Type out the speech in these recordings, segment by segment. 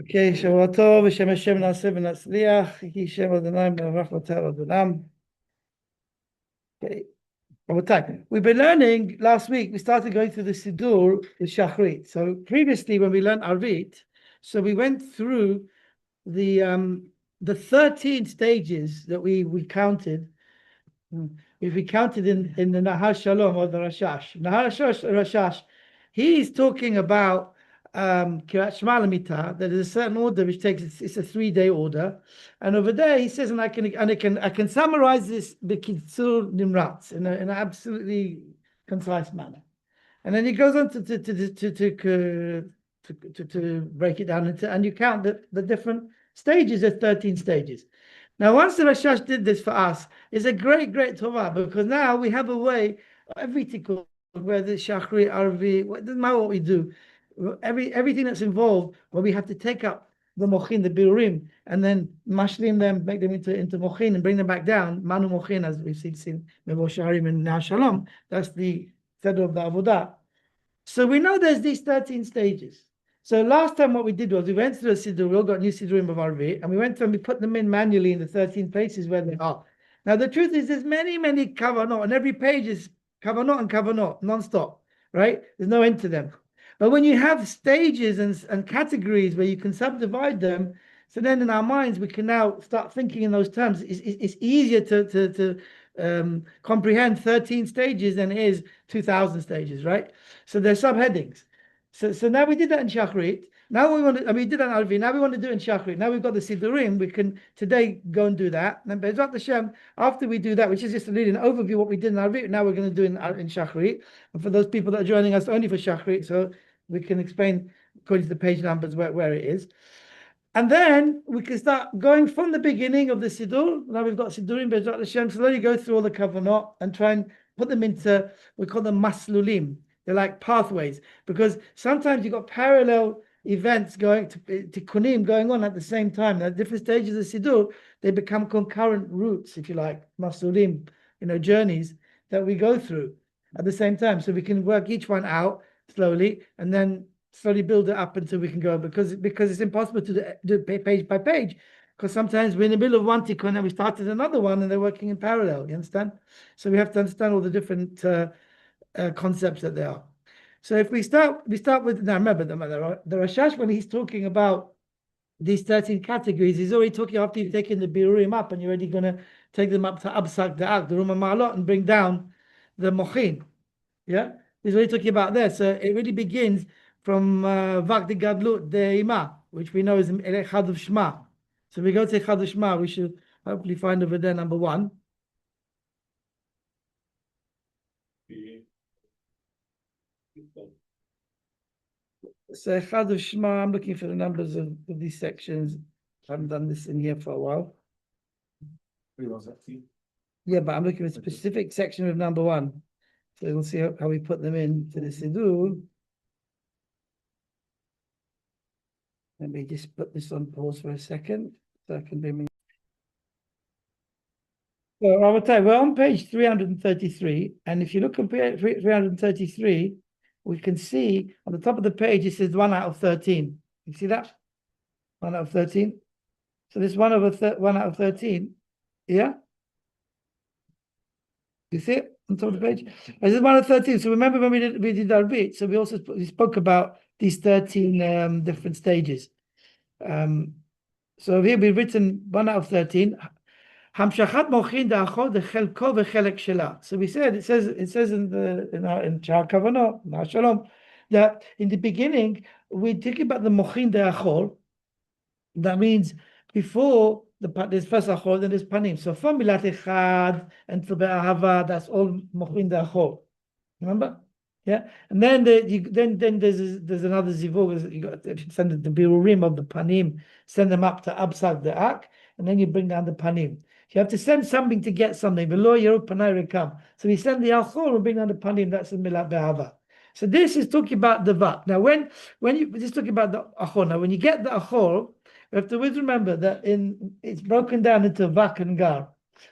Okay, Shavua Tov, B'Shem Hashem Na'aseh V'Natzliach, Yhi Shem Adonai B'Rach V'Tar Adonam. Okay, over time. We've been learning, last week, we started going through the Siddur, the Shaharit. So previously, when we learned Arvit, so we went through the 13 stages that we counted. We counted in the Nahar Shalom or the Rashash. Nahar Rashash, he's talking about Kirat Shema Lamita, that there's a certain order which takes it's a 3-day order, and over there he says, and I can summarize this b'kitzur nimratz in an absolutely concise manner, and then he goes on to break it down into, and you count the different stages. There's 13 stages. Now, once the Rashash did this for us, it's a great Torah, because now we have a way, every tikkun, whether Shachri, Arvi, it doesn't matter what we do, everything that's involved, where we have to take up the mochin, the birurim, and then mashlim them, make them into mochin, and bring them back down, manu mochin, as we've seen Mevor Shaharim and Nahar Shalom. That's the seder of the avodah. So we know there's these 13 stages. So last time what we did was we went through a siddur, we all got new siddurim of Arvi, and we went through and we put them in manually in the 13 places where they are. Now the truth is there's many kavanot, and every page is kavanot and kavanot, non-stop, right? There's no end to them. But when you have stages and categories where you can subdivide them, so then in our minds we can now start thinking in those terms. It's easier to comprehend 13 stages than it is 2,000 stages, right? So there's subheadings. So now we did that in Shaharit. Now we want to, we did that in Arvi. Now we want to do it in Shaharit. Now we've got the Siddurim. We can today go and do that. And then Be'ezrat Hashem, after we do that, which is just a little overview of what we did in Arvi, now we're going to do in Shaharit. And for those people that are joining us only for Shaharit, so we can explain according to the page numbers where it is. And then we can start going from the beginning of the Siddur. Now we've got Siddurim, Be'ezrat Hashem, slowly go through all the Kavanot and try and put them into, we call them Maslulim. They're like pathways, because sometimes you've got parallel events going to Kunim going on at the same time. At different stages of Siddur, they become concurrent routes, if you like, Masulim, journeys that we go through at the same time. So we can work each one out slowly and then slowly build it up until we can go, because it's impossible to do page by page, because sometimes we're in the middle of one tikkun and we started another one and they're working in parallel, you understand? So we have to understand all the different concepts that they are. So if we start with, now remember the Rashash, when he's talking about these 13 categories, he's already talking after you've taken the birurim up and you're already going to take them up to Absak Da'ak, the Ruma Ma'alot, and bring down the Mochin. Yeah, he's already talking about there. So it really begins from Vak de Gadlut de Ima, which we know is Echad of Shema. So we go to Echad of Shema, we should hopefully find over there number 1. So Echad of Shema, I'm looking for the numbers of these sections. I haven't done this in here for a while. Yeah, but I'm looking at a specific section of number 1. So we'll see how we put them in to the Siddur. Let me just put this on pause for a second so I can bring. So we're on page 333, and if you look at 333, we can see on the top of the page it says 1 out of 13. You see that? 1 out of 13. So this 1 out of 13, yeah? You see it on top of the page? This is 1 out of 13. So remember when we did our bit, so we spoke about these 13 different stages. So here we've written 1 out of 13. Hamshachat mochin da'achol dechelko v'chelek shela. So it says in Sha'ar Kavanot, Nahar Shalom, that in the beginning we're talking about the mochin da'achol. That means before there's first achol, then there's panim. So from milat echad and to be'ahava, that's all mochin da'achol. Remember? Yeah, and then there's another zivug. You got to send the birurim of the panim, send them up to Absak Da'ak, and then you bring down the panim. You have to send something to get something. Below Yerut Panay Rekam. So we send the Alchol and bring down the panim. That's the Milat Be'ava. So this is talking about the Vak. Now when you just talking about the Achol. Now when you get the Achol, we have to always remember that it's broken down into Vak and Gar.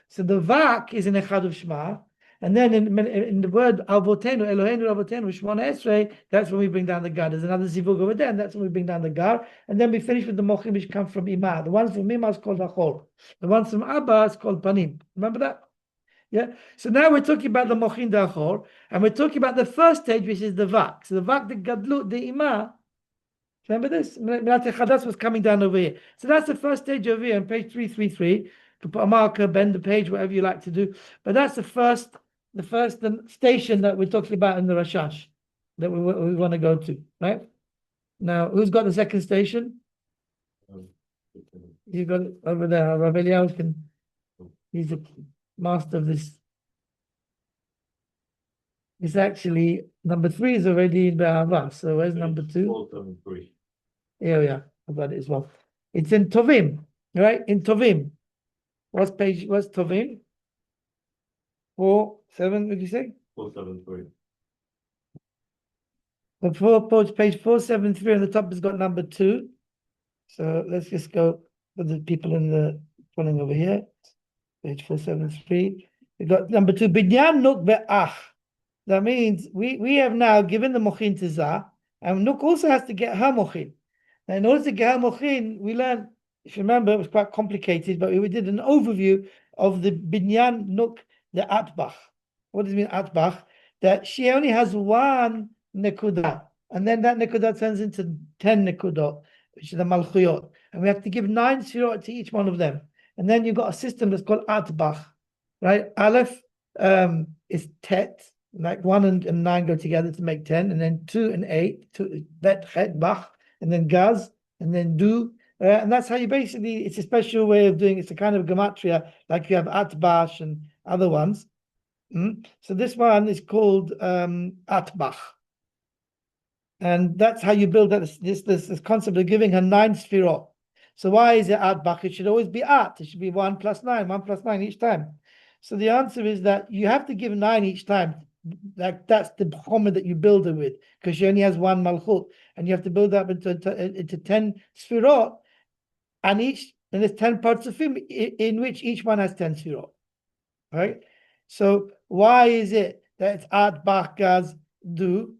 So the Vak is in Echad of Shema, And then in the word Avotenu, Eloheinu Avotenu, Shmona Esrei, that's when we bring down the Gar. There's another zivug over there, and that's when we bring down the Gar. And then we finish with the Mochim which come from Imah. The ones from Imah is called Achor. The ones from Abba is called Panim. Remember that? Yeah. So now we're talking about the Mochin Dachor, and we're talking about the first stage, which is the Vak. So the Vak, the Gadlut, the Imah. Remember this? Milat Chadas was coming down over here. So that's the first stage over here on page 333. You can put a marker, bend the page, whatever you like to do. But that's the first station that we're talking about in the Rashash that we want to go to, right? Now, who's got the second station? You got it over there. Rav Eliyahu he's the master of this. It's actually number 3 is already in Be'ahava. So where's number 2? 473. Here we are. I've got it as well. It's in Tovim, right? In Tovim. What's Tovim? 4-7, what did you say? 473. Page 473 on the top has got number 2. So let's just go for the people in the following over here. Page 473. We got number 2. Binyan Nuk Be'ach. That means we have now given the Mochin to Zah, and Nuk also has to get her Mochin. Now, in order to get her Mochin, we learned, if you remember, it was quite complicated, but we did an overview of the Binyan Nuk, the Atbach. What does it mean, Atbach? That she only has 1 Nekudah, and then that Nekudah turns into 10 Nekudot, which is the Malchuyot. And we have to give 9 Sfirot to each one of them. And then you've got a system that's called Atbach, right? Aleph is Tet, like 1 and 9 go together to make 10, and then 2 and 8, Bet, Het, Bach, and then Gaz, and then Du. And that's how you basically, it's a special way of doing, it's a kind of gematria, like you have Atbash and other ones. So this one is called Atbach. And that's how you build that, this concept of giving her 9 Sfirot. So why is it Atbach? It should always be At. It should be 1 plus 9, 1 plus 9 each time. So the answer is that you have to give 9 each time. Like that's the chomer that you build it with, because she only has 1 malchut, and you have to build up into 10 sfirot, and there's 10 parts of him in which each one has 10 sfirot. Right? So why is it that it's At, Bach, Gaz, Du?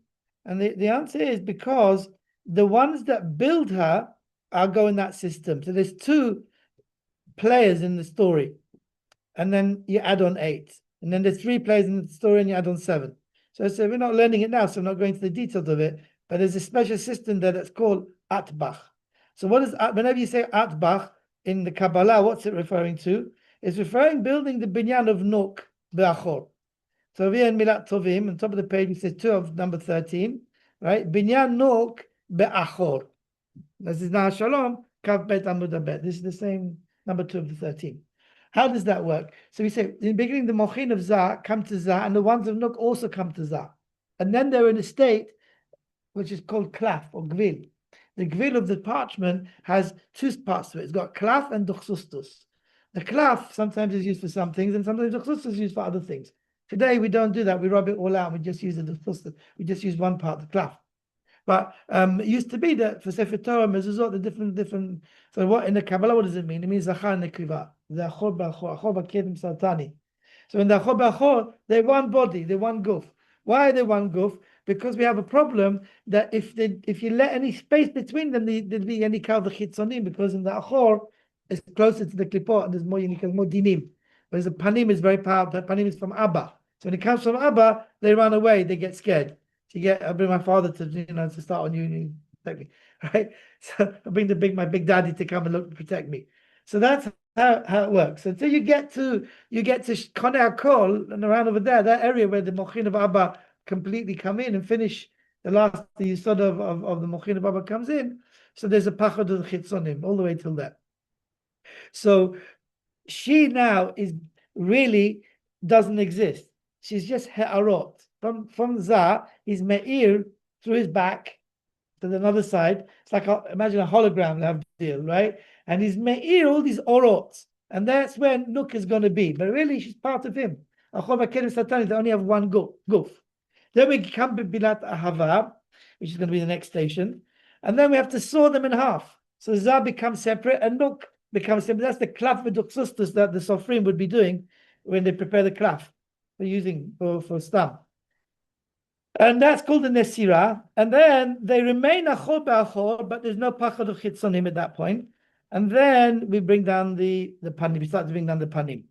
And the answer is because the ones that build her are going that system. So there's 2 players in the story, and then you add on 8. And then there's 3 players in the story, and you add on 7. So we're not learning it now, so I'm not going to the details of it. But there's a special system there that's called Atbach. So whenever you say Atbach in the Kabbalah, what's it referring to? It's referring building the binyan of Nuk Be'achor. So over here in Milat Tovim, on top of the page, it says 2 of number 13, right? Binyan Nuk Be'achor. This is Nahar Shalom, Kav Bet Amud Abed. This is the same number 2 of the 13. How does that work? So we say, in the beginning, the Mochin of Zah come to Zah, and the ones of Nuk also come to Zah. And then they're in a state which is called Klaf or Gvil. The Gvil of the parchment has 2 parts to it. It's got Klaf and Duchsustus. The Klaf sometimes is used for some things, and sometimes Duchsustus is used for other things. Today, we don't do that. We rub it all out. We just use the Duchsustus. We just use one part, the Klaf. But it used to be that for Sefer Torah, Mezuzot, the different. So what in the Kabbalah, what does it mean? It means Zachar and Nekriva. The Achor B'Achor, Achor B'Kedim Sartani. So in the Achor B'Achor, they're one body, they're one guf. Why are they one guf? Because we have a problem that if you let any space between them, there'll be any kind of chitzonim, because in the Achor, it's closer to the Klipot, and there's more dinim. Whereas the Panim is very powerful. Panim is from Abba. So when it comes from Abba, they run away, they get scared. I bring my father to start on you and protect me, right? So I bring my big daddy to come and protect me. So that's how it works. Until you get to Konei HaKol and around over there, that area where the Mochin of Abba completely come in and finish the Yisod of the Mochin of Abba comes in. So there's a Pachad of the Chitzonim all the way till there. So she now really doesn't exist. She's just He'arot. From Zah, he's Me'ir through his back to the other side. It's like, imagine a hologram deal, right? And he's Me'ir all these Orot. And that's where Nuk is going to be. But really, she's part of him. They only have one guf. Then we come to Bilat Ahava, which is going to be the next station. And then we have to saw them in half. So Zah becomes separate and Nuk becomes separate. That's the klaf v'duchsustus that the Sofrim would be doing when they prepare the klaf. using for stam. And that's called the Nesira. And then they remain achor ba'achor, but there's no pachad of chitzonim at that point. And then we bring down the panim. We start to bring down the panim.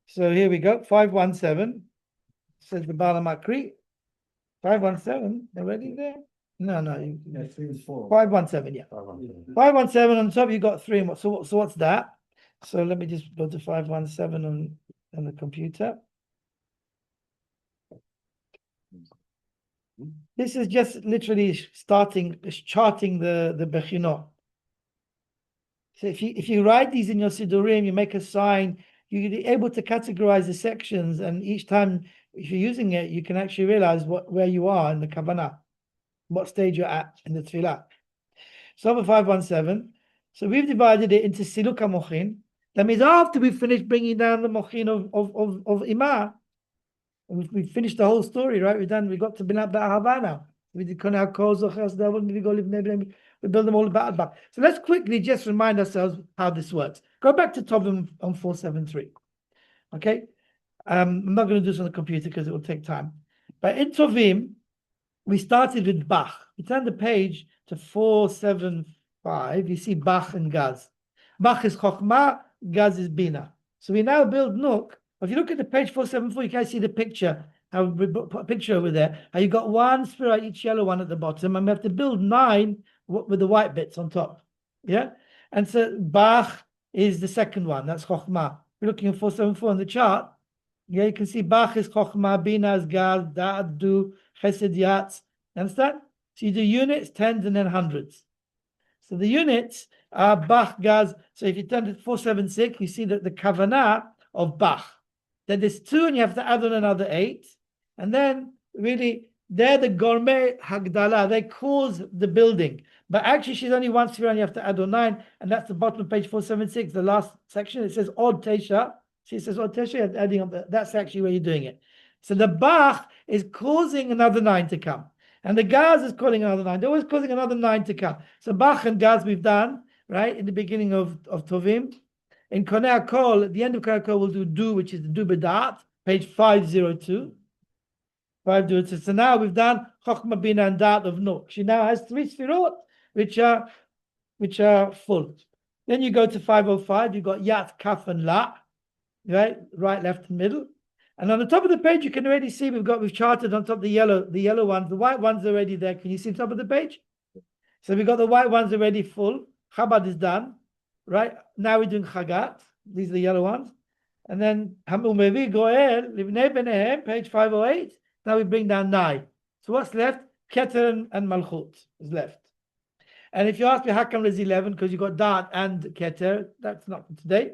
So here we go. 517 says the Bala Makri. 517 already there? No. 517, yeah. 517 on top, you got 3 more. So what's that? So let me just go to 517 on the computer. This is just literally charting the Bechinot. So if you write these in your Sidurim, you make a sign, you're able to categorize the sections, and each time if you're using it, you can actually realize where you are in the Kavanah, what stage you're at in the Tfilah. So over 517. So we've divided it into Siluk HaMochin. That means after we've finished bringing down the Mochin of Imah, we finished the whole story, right? We got to Binat Ba'ahava now. We did Konah Kozoch, we build them all back. So let's quickly just remind ourselves how this works. Go back to Tovim on 473. Okay? I'm not going to do this on the computer because it will take time. But in Tovim, we started with Bach. We turn the page to 475. You see Bach and Gaz. Bach is Chokhmah, Gaz is Bina. So we now build Nuk. If you look at the page 474, you can see the picture. How we put a picture over there. How you got one sphere, each yellow one at the bottom, and we have to build 9 with the white bits on top. Yeah? And so Bach is the second one. That's Chokhmah. We're looking at 474 on the chart. Yeah, you can see Bach is Chokhmah, Bina is Gaz, Da'at, Du, Chesed, Yatz. Understand? So you do units, tens, and then hundreds. So the units are Bach, Gaz. So if you turn to 476, you see that the Kavanah of Bach. Then there's 2, and you have to add on another 8. And then, really, they're the gourmet Hagdalah. They cause the building. But actually, she's only 1 sphere, and you have to add on 9. And that's the bottom of page 476, the last section. It says Od Tesha. She says Od Tesha, adding up. That's actually where you're doing it. So the Bach is causing another 9 to come. And the Gaz is calling another 9. They're always causing another 9 to come. So Bach and Gaz we've done, right, in the beginning of Tovim. In Koneh Kol, at the end of Koneh Kol, we'll do Du, which is the Du B'Da'at, page 502. 502. So now we've done Chokhmah, Bina, and Da'at of Nuk. She now has 3 Sfirot, which are full. Then you go to 505, you've got Yat, Kaf, and La, right, left, and middle. And on the top of the page, you can already see we've charted on top the yellow ones. The white ones are already there. Can you see the top of the page? So we've got the white ones already full. Chabad is done. Right? Now we're doing Chagat. These are the yellow ones. And then Hamumevi Goel, Livnei Benehem, page 508. Now we bring down 9. So what's left? Keter and Malchut is left. And if you ask me how come there's 11, because you've got Da'at and Keter, that's not for today.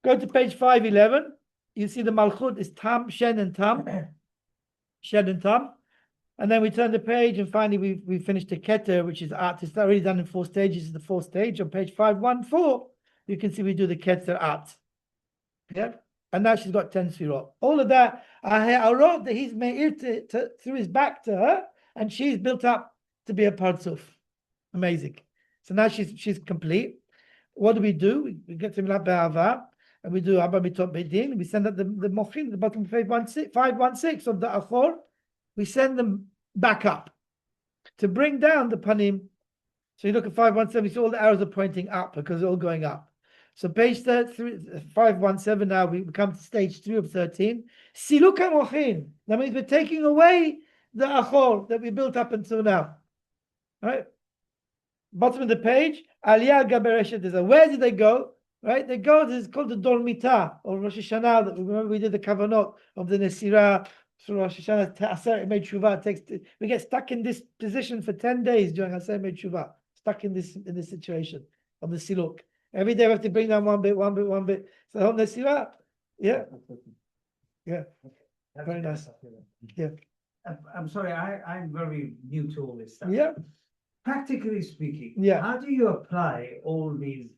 Go to page 511. You see the Malchut is Tam, Shen, and Tam. Shen and Tam. And then we turn the page, and finally we finished the Keter, which is At. It's already done in 4 stages. It's the 4th stage. On page 514, you can see we do the Keter At. Yeah? And now she's got 10 Sfirot. All of that, I wrote that he's made through his back to her, and she's built up to be a Partzuf. Amazing. So now she's complete. What do? We get to Milat Be'ava, and we do Abba Mitot Bedin. We send out the Mochin at the bottom of 516 of the Achor. We send them back up to bring down the Panim. So you look at 517, you see all the arrows are pointing up because they're all going up. So page 517 now, we come to stage 3 of 13. Siluk HaMochin. That means we're taking away the Achor that we built up until now. Right? Bottom of the page, Aliyat Gabereshet. Where did they go? Right? They go, this is called the Dormita, or Rosh Hashanah. That remember we did the Kavanot of the Nesirah. So Rosh Hashanah, Aseret Mei Tshuva, we get stuck in this position for 10 days during Aseret Mei Tshuva, stuck in this situation of the Siluk. Every day we have to bring down one bit. So the whole Nesirah, yeah. Very nice. Yeah. I'm sorry, I'm very new to all this stuff. Yeah. Practically speaking, yeah. How do you apply all these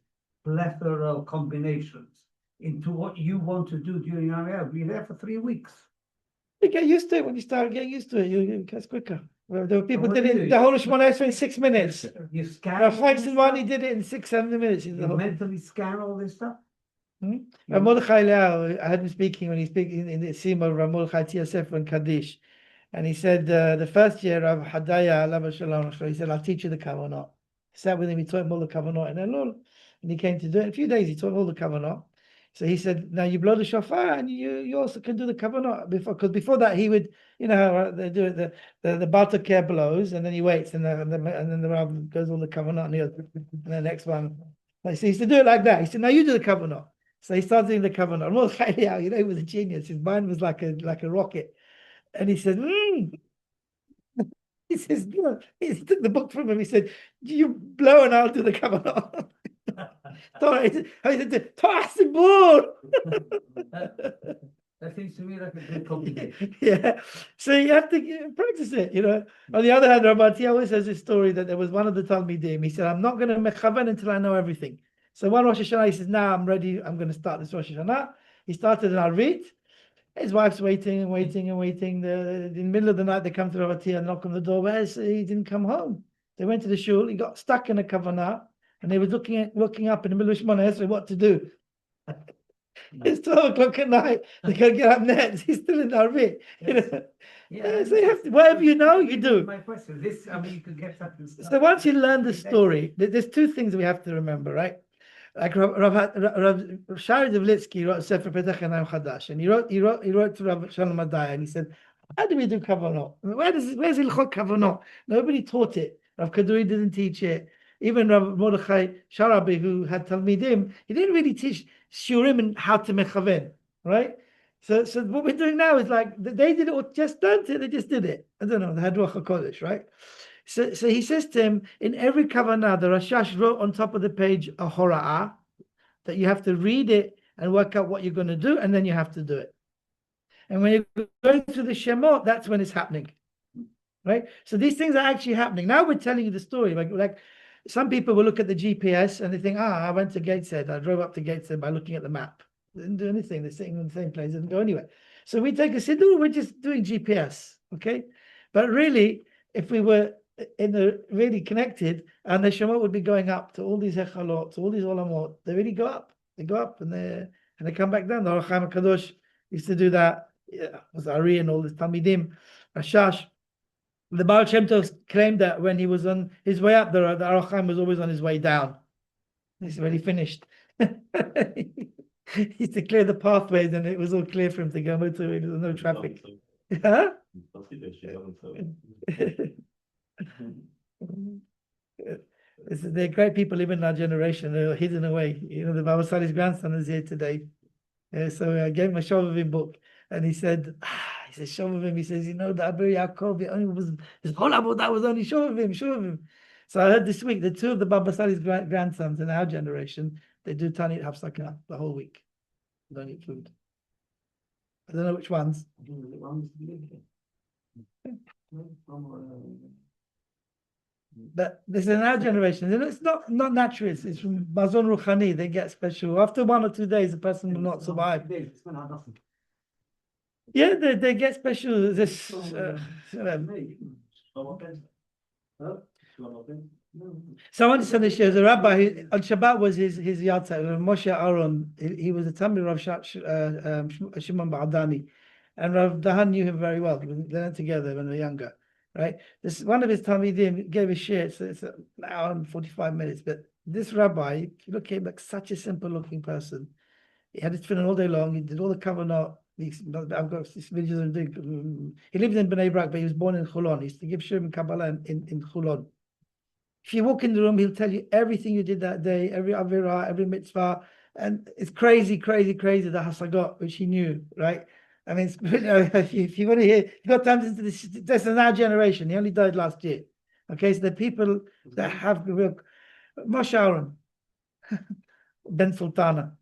plethora of combinations into what you want to do during your year? Be there for 3 weeks. You get used to it. When you start getting used to it, you get quicker. Well, there were people who did it the whole Shemona Esrei in 6 minutes. You scan. Frank Silvani did it in 6-7 minutes. You mentally scan all this stuff. Rav Mordechai Leal, I had him speaking when he's speaking in the Sima of Rav Mordechai Tzia and Kaddish. And he said, the first year of Hadaya, Alava Shalom, he said, I'll teach you the Kavanah. He sat with him, he taught him all the Kavanah in Elul. And he came to do it in a few days, he taught him all the Kavanah. So he said, now you blow the shofar and you also can do the Kavanah. Because before that, he would, you know how they do it, the Baltakeh blows and then he waits and then the Rav goes all the Kavanah and the next one. So he used to do it like that. He said, now you do the Kavanah. So he started doing the Kavanah. And Mordechai, you know, he was a genius. His mind was like a rocket. And he said, he says, you know, he took the book from him. He said, you blow and I'll do the Kavanah. That seems to me like a good combination. Yeah. So you have to practice it, you know. On the other hand, Rabbi always has this story that there was one of the Talmidim. He said, I'm not going to mechavan until I know everything. So one Rosh Hashanah, he says, now I'm ready. I'm going to start this Rosh Hashanah. He started an Arvit. His wife's waiting and waiting and waiting. In the middle of the night, they come to Rabbi and knock on the door. Where's he? Didn't come home. They went to the shul. He got stuck in a kavanah, and they were looking up in the middle of Shemona Esrei what to do. It's 12 o'clock at night. They can't get up next. He's still in the Arvit. You know? Yeah, so you have to, whatever you know, you do. My question, this, I mean, you could get something. So once you learn the story, there's two things we have to remember, right? Like Rav Shaharit of Litsky wrote Sefer Petach Enayim Chadash, and he wrote to Rav Shalom Adaya, and he said, how do we do kavanah? Where's Ilchot kavanah? Nobody taught it. Rav Kaduri didn't teach it. Even Rav Mordechai Sharabi, who had Talmidim, he didn't really teach Shiurim and how to mechaven, right? So what we're doing now is like, they did it or just done it, they just did it. I don't know, the Hadruach HaKodesh, right? So he says to him, in every kavanah, the Rashash wrote on top of the page a hora'ah, that you have to read it and work out what you're going to do, and then you have to do it. And when you're going through the Shemot, that's when it's happening, right? So these things are actually happening. Now we're telling you the story. Like some people will look at the GPS and they think, I went to Gateshead. I drove up to Gateshead by looking at the map. They didn't do anything. They're sitting in the same place. Didn't go anywhere. So we take a siddur, we're just doing GPS, okay? But really, if we were really connected, and the Shemot would be going up to all these hechalot, to all these olamot, they really go up. They go up and they come back down. The Ohr HaChaim HaKadosh used to do that. Was Ari and all this Talmidim, Rashash. The Baal Shem Tov claimed that when he was on his way up, the Ohr HaChaim was always on his way down. This is when he finished. He used to clear the pathways, and it was all clear for him to go motorway. There was no traffic. Huh? They're great people living in our generation. They're hidden away. You know, the Baba Sali's grandson is here today. So I gave him a Shovavim book, and he said, Shovavim. He says, you know, the Abir Yaakov, it only was his whole that was only Shovavim. So I heard this week the two of the Baba Sali's grandsons in our generation, they do Tanit Hafsakah the whole week. They don't eat food. I don't know which ones. But this is in our generation. It's not natural. It's from Mazon Ruchani. They get special. After 1 or 2 days, the person will not survive. Yeah, they get special. This. Someone said this year, the rabbi on Shabbat was his yahrzeit. Moshe Aaron. He was a Talmid Rav Shimon Ba'adani, and Rav Dahan knew him very well. They learned together when they were younger. Right, this one of his Talmidim gave a share. It's an hour and 45 minutes. But this rabbi, he became like such a simple-looking person. He had his tefillin all day long. He did all the kavanah. I've got this videos of doing. He lived in Bnei Brak, but he was born in Chulon. He used to give shiur and Kabbalah in Chulon. If you walk in the room, he'll tell you everything you did that day, every avirah, every mitzvah, and it's crazy, the hasagot which he knew, right? I mean, if you want to hear, you got time to this. That's in our generation. He only died last year. Okay, so the people that have the real Moshe Aaron, Ben Sultana.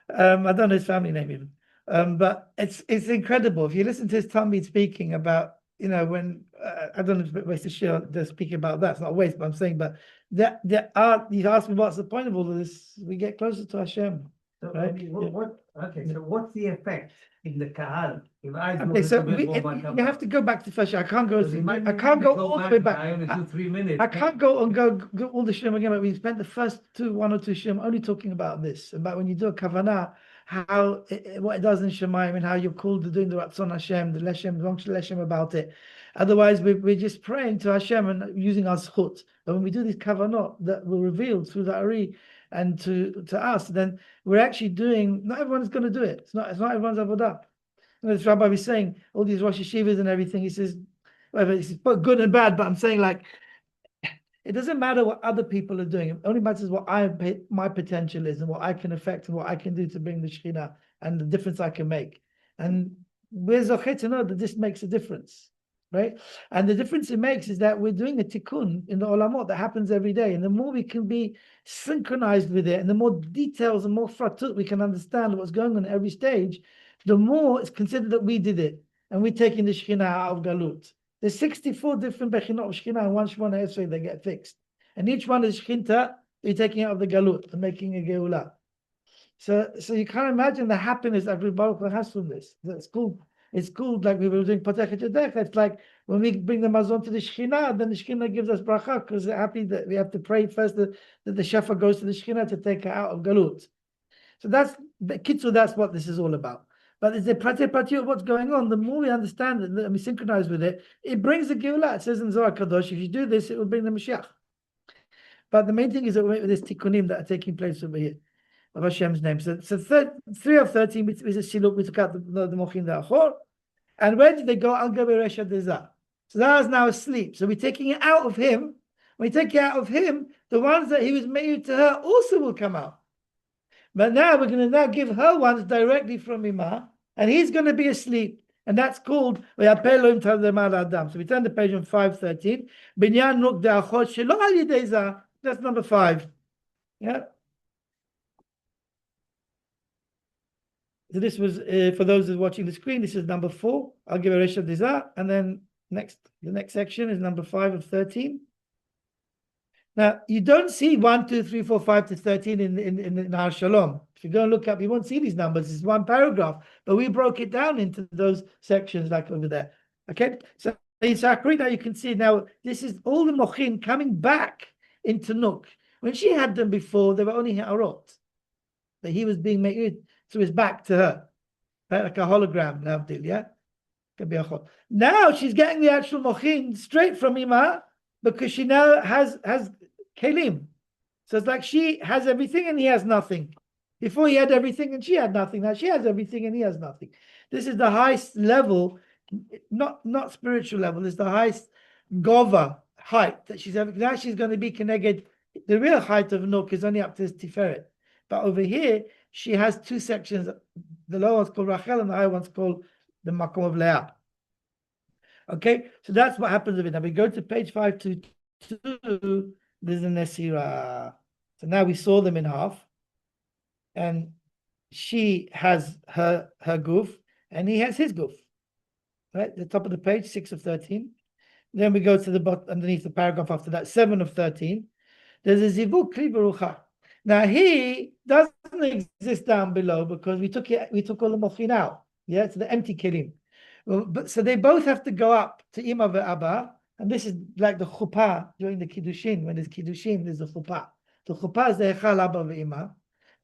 I don't know his family name even, but it's incredible. If you listen to his Talmud speaking about, you know, when I don't know if it's waste to share, they're speaking about that. It's not a waste, but I'm saying, but there are. You ask me what's the point of all of this? We get closer to Hashem. So, Right? I mean, so what's the effect in the Kahal? If I do Okay, a so little bit more you have to go back to first. I can't go. I can't go all the way back. I only do 3 minutes. I can't go and go all the shim again. But we spent the first one or two shim only talking about this, about when you do a kavanah, how what it does in Shemaim and how you're called to doing the Ratzon Hashem, the Leshem, Leshem about it. Otherwise, we're just praying to Hashem and using our zchut. But when we do these kavanot that were revealed through the Ari and to us, then we're actually doing. Not everyone's going to do it. It's not everyone's avodah. This rabbi was saying all these Rosh Yeshivas and everything. He says, whatever, he says, both good and bad. But I'm saying, like, it doesn't matter what other people are doing. It only matters what my potential is and what I can affect and what I can do to bring the Shekhinah and the difference I can make. And we're zochet to know that this makes a difference, right? And the difference it makes is that we're doing a tikkun in the olamot that happens every day. And the more we can be synchronized with it, and the more details and more fratut we can understand what's going on at every stage, the more it's considered that we did it. And we're taking the Shekhinah out of Galut. There's 64 different Bechinot of Shekhinah and one Shemona Esrei they get fixed. And each one is Shekhinah, you're taking out of the Galut and making a Geulah. So you can't imagine the happiness that Baruch Hu has from this. It's called like we were doing Patechet Yadech. It's like when we bring the Mazon to the Shekhinah, then the Shekhinah gives us bracha because they're happy that we have to pray first that the Shefa goes to the Shekhinah to take her out of Galut. So that's what this is all about. But it's the prati of what's going on. The more we understand it and we synchronize with it, it brings the Geulah. It says in Zohar Kadosh, if you do this, it will bring the Mashiach. But the main thing is that with this tikkunim that are taking place over here of Hashem's name. So 3 of 13 is a siluk. We took out the mochin the achor. And where did they go? Al gabe resha dezah. So that is now asleep. So we're taking it out of him. When we take it out of him, the ones that he was made to her also will come out. But now we're going to give her ones directly from Imah, and he's going to be asleep. And that's called V'yapelu im tademar adam. So we turn the page on 513. Binyan nuk de'achot shelo al yidei zah. That's number 5. Yeah. So this was for those who are watching the screen. This is number 4. I'll give a resha dezah, and then the next section is number 5 of 13. Now, you don't see 1, 2, 3, 4, 5 to 13 in Nahar Shalom. If you go and look up, you won't see these numbers. It's one paragraph, but we broke it down into those sections like over there. Okay, so in Shaharit, now you can see now this is all the mochin coming back into Nuk. When she had them before, they were only Ha'arot. But he was being made through his back to her, right? Like a hologram, Navdil, yeah? Could be a chol. Now she's getting the actual mochin straight from Imah because she now has kelim. So it's like she has everything and he has nothing. Before he had everything and she had nothing. Now she has everything and he has nothing. This is the highest level, not spiritual level. It's the highest gova height that she's ever. Now she's going to be connected. The real height of Nuk is only up to his Tiferet. But over here, she has 2 sections. The lower one's called Rachel and the higher one's called the Makom of Leah. Okay, so that's what happens with it. Now we go to page 522. There's a Nesira. So now we saw them in half. And she has her goof, and he has his goof. Right? The top of the page, 6 of 13. Then we go to the bottom underneath the paragraph after that, 7 of 13. There's a zivuk kli berucha. Now he doesn't exist down below because we took all the mochin out. Yeah, it's the empty kilim. But so they both have to go up to Ima ve'Abba, and this is like the chuppah during the kiddushin. When there's kiddushin, there's a chuppah. The chuppah is the echal Abba ve'Ima,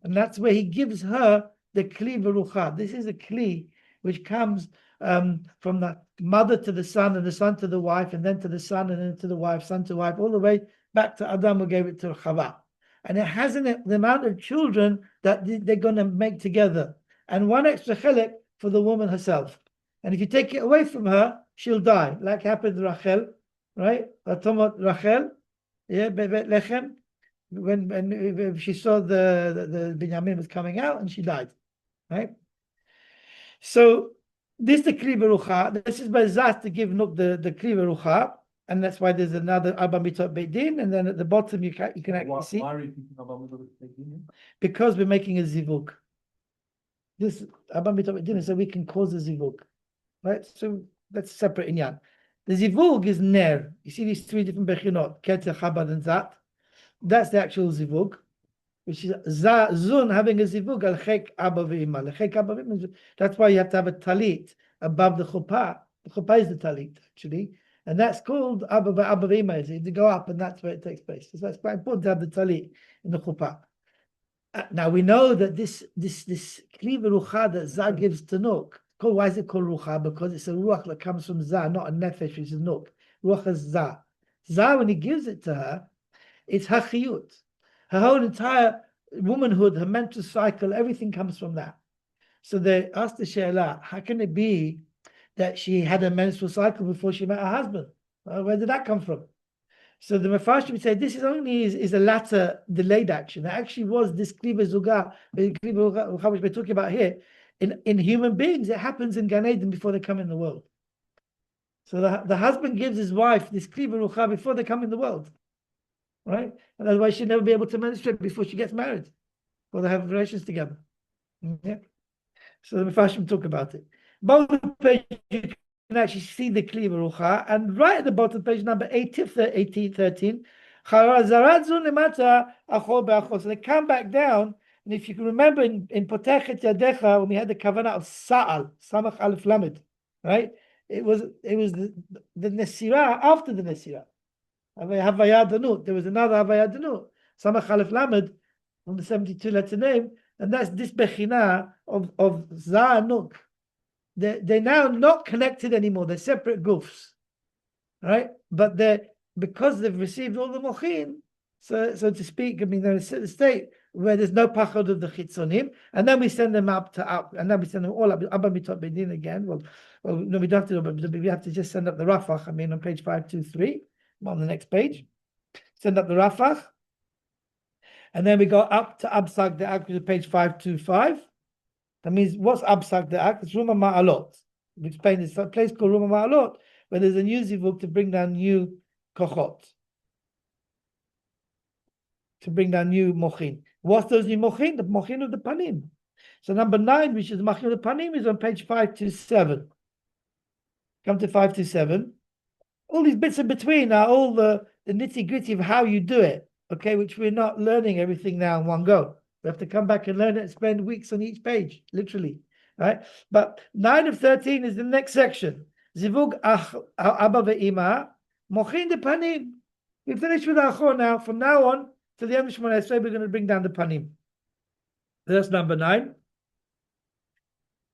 and that's where he gives her the kli verucha. This is a kli which comes from the mother to the son, and the son to the wife, and then to the son, and then to the wife, son to wife, all the way back to Adam who gave it to Chava. And it has in it the amount of children that they're going to make together, and one extra chelik for the woman herself. And if you take it away from her, she'll die, like happened to Rachel, right? Rachel, yeah, Bebet Lechem, when she saw the Binyamin was coming out, and she died, right? So this is the Kli Berucha. This is by Zat to give Nuk the Kli Berucha, and that's why there's another Abba Mitzvot Beit Din, and then at the bottom you can actually see. Why are you thinking Abba Mitzvot Beit Din? Because we're making a zivuk. This Abba Mitzvot Beit Din is so we can cause a zivuk. Right, so that's separate inyan. The zivug is ner. You see these 3 different bechinot, Keter, Chabad, and Zat. That's the actual zivug. which is zun having a zivug al chek abba ve'ima. Lechek abba ve'ima. That's why you have to have a talit above the chuppah. The chuppah is the talit actually, and that's called abba ve'ima. You go up, and that's where it takes place. So that's quite important to have the talit in the chuppah. Now we know that this kli v'rucha that Zah gives to Nuk. Why is it called rucha? Because it's a ruach that comes from Zah, not a nefesh, which is Nuk. Ruach is Zah. Zah, when he gives it to her, it's her chiyut. Her whole entire womanhood, her mental cycle, everything comes from that. So they asked the Sheila, how can it be that she had a menstrual cycle before she met her husband? Where did that come from? So the Mefarshim would say this is only is a latter delayed action. It actually was this kliva zugah, which we're talking about here. In human beings, it happens in Gan Eden before they come in the world. So the husband gives his wife this kliva rucha before they come in the world, right? And that's why she'll never be able to menstruate before she gets married, or they have relations together. Yeah. So the Mefarshim talk about it. Bottom page, you can actually see the Kli Barucha, and right at the bottom, page number 13. So they come back down, and if you can remember in Potechet Yadecha, when we had the kavanah of Sa'al, Samach Aleph Lamed, right? It was the Nesirah after the Nesirah. Havaya Danut. There was another Havaya Danut, Samach Aleph Lamed, from the 72 letter name, and that's this Bechina of Za'anuk. They're now not connected anymore. They're separate gufs, right? But because they've received all the mochin, so to speak. I mean, they're in a state where there's no pachad of the chitzonim, and then we send them up, and then we send them all up. Abba mitot bedin again. Well, no, we don't have to do it, but we have to just send up the rafach. I mean, on page 523, on the next page, send up the rafach, and then we go up to absag the ak, page 525. That means what's absak the act? It's Ruma Ma'alot. We explained this place called Ruma Ma'alot, where there's a new zivug to bring down new kochot, to bring down new mochin. What's those new mochin? The mochin of the panim. So number 9, which is mochin of the panim, is on page 527. Come to 527. All these bits in between are all the nitty gritty of how you do it. Okay, which we're not learning everything now in one go. We have to come back and learn it and spend weeks on each page, literally, right? But 9 of 13 is the next section. Zivug Abba ve'ima, mochin de panim. We finish with Achor now. From now on to the end of Shemona Esrei, we're going to bring down the panim. That's number 9.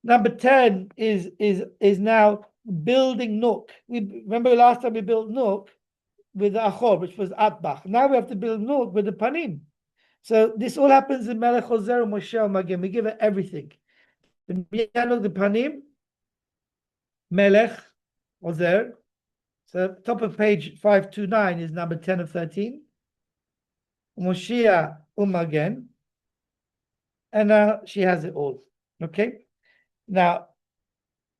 Number 10 is now building Nuk. We remember last time we built Nuk with the Achor, which was Atbach. Now we have to build Nuk with the panim. So this all happens in Melech Ozer and Moshe Magim. We give it everything. The Panim, Melech Ozer. So top of page 529 is number 10 of 13. Moshe Umagen. And now she has it all. Okay? Now,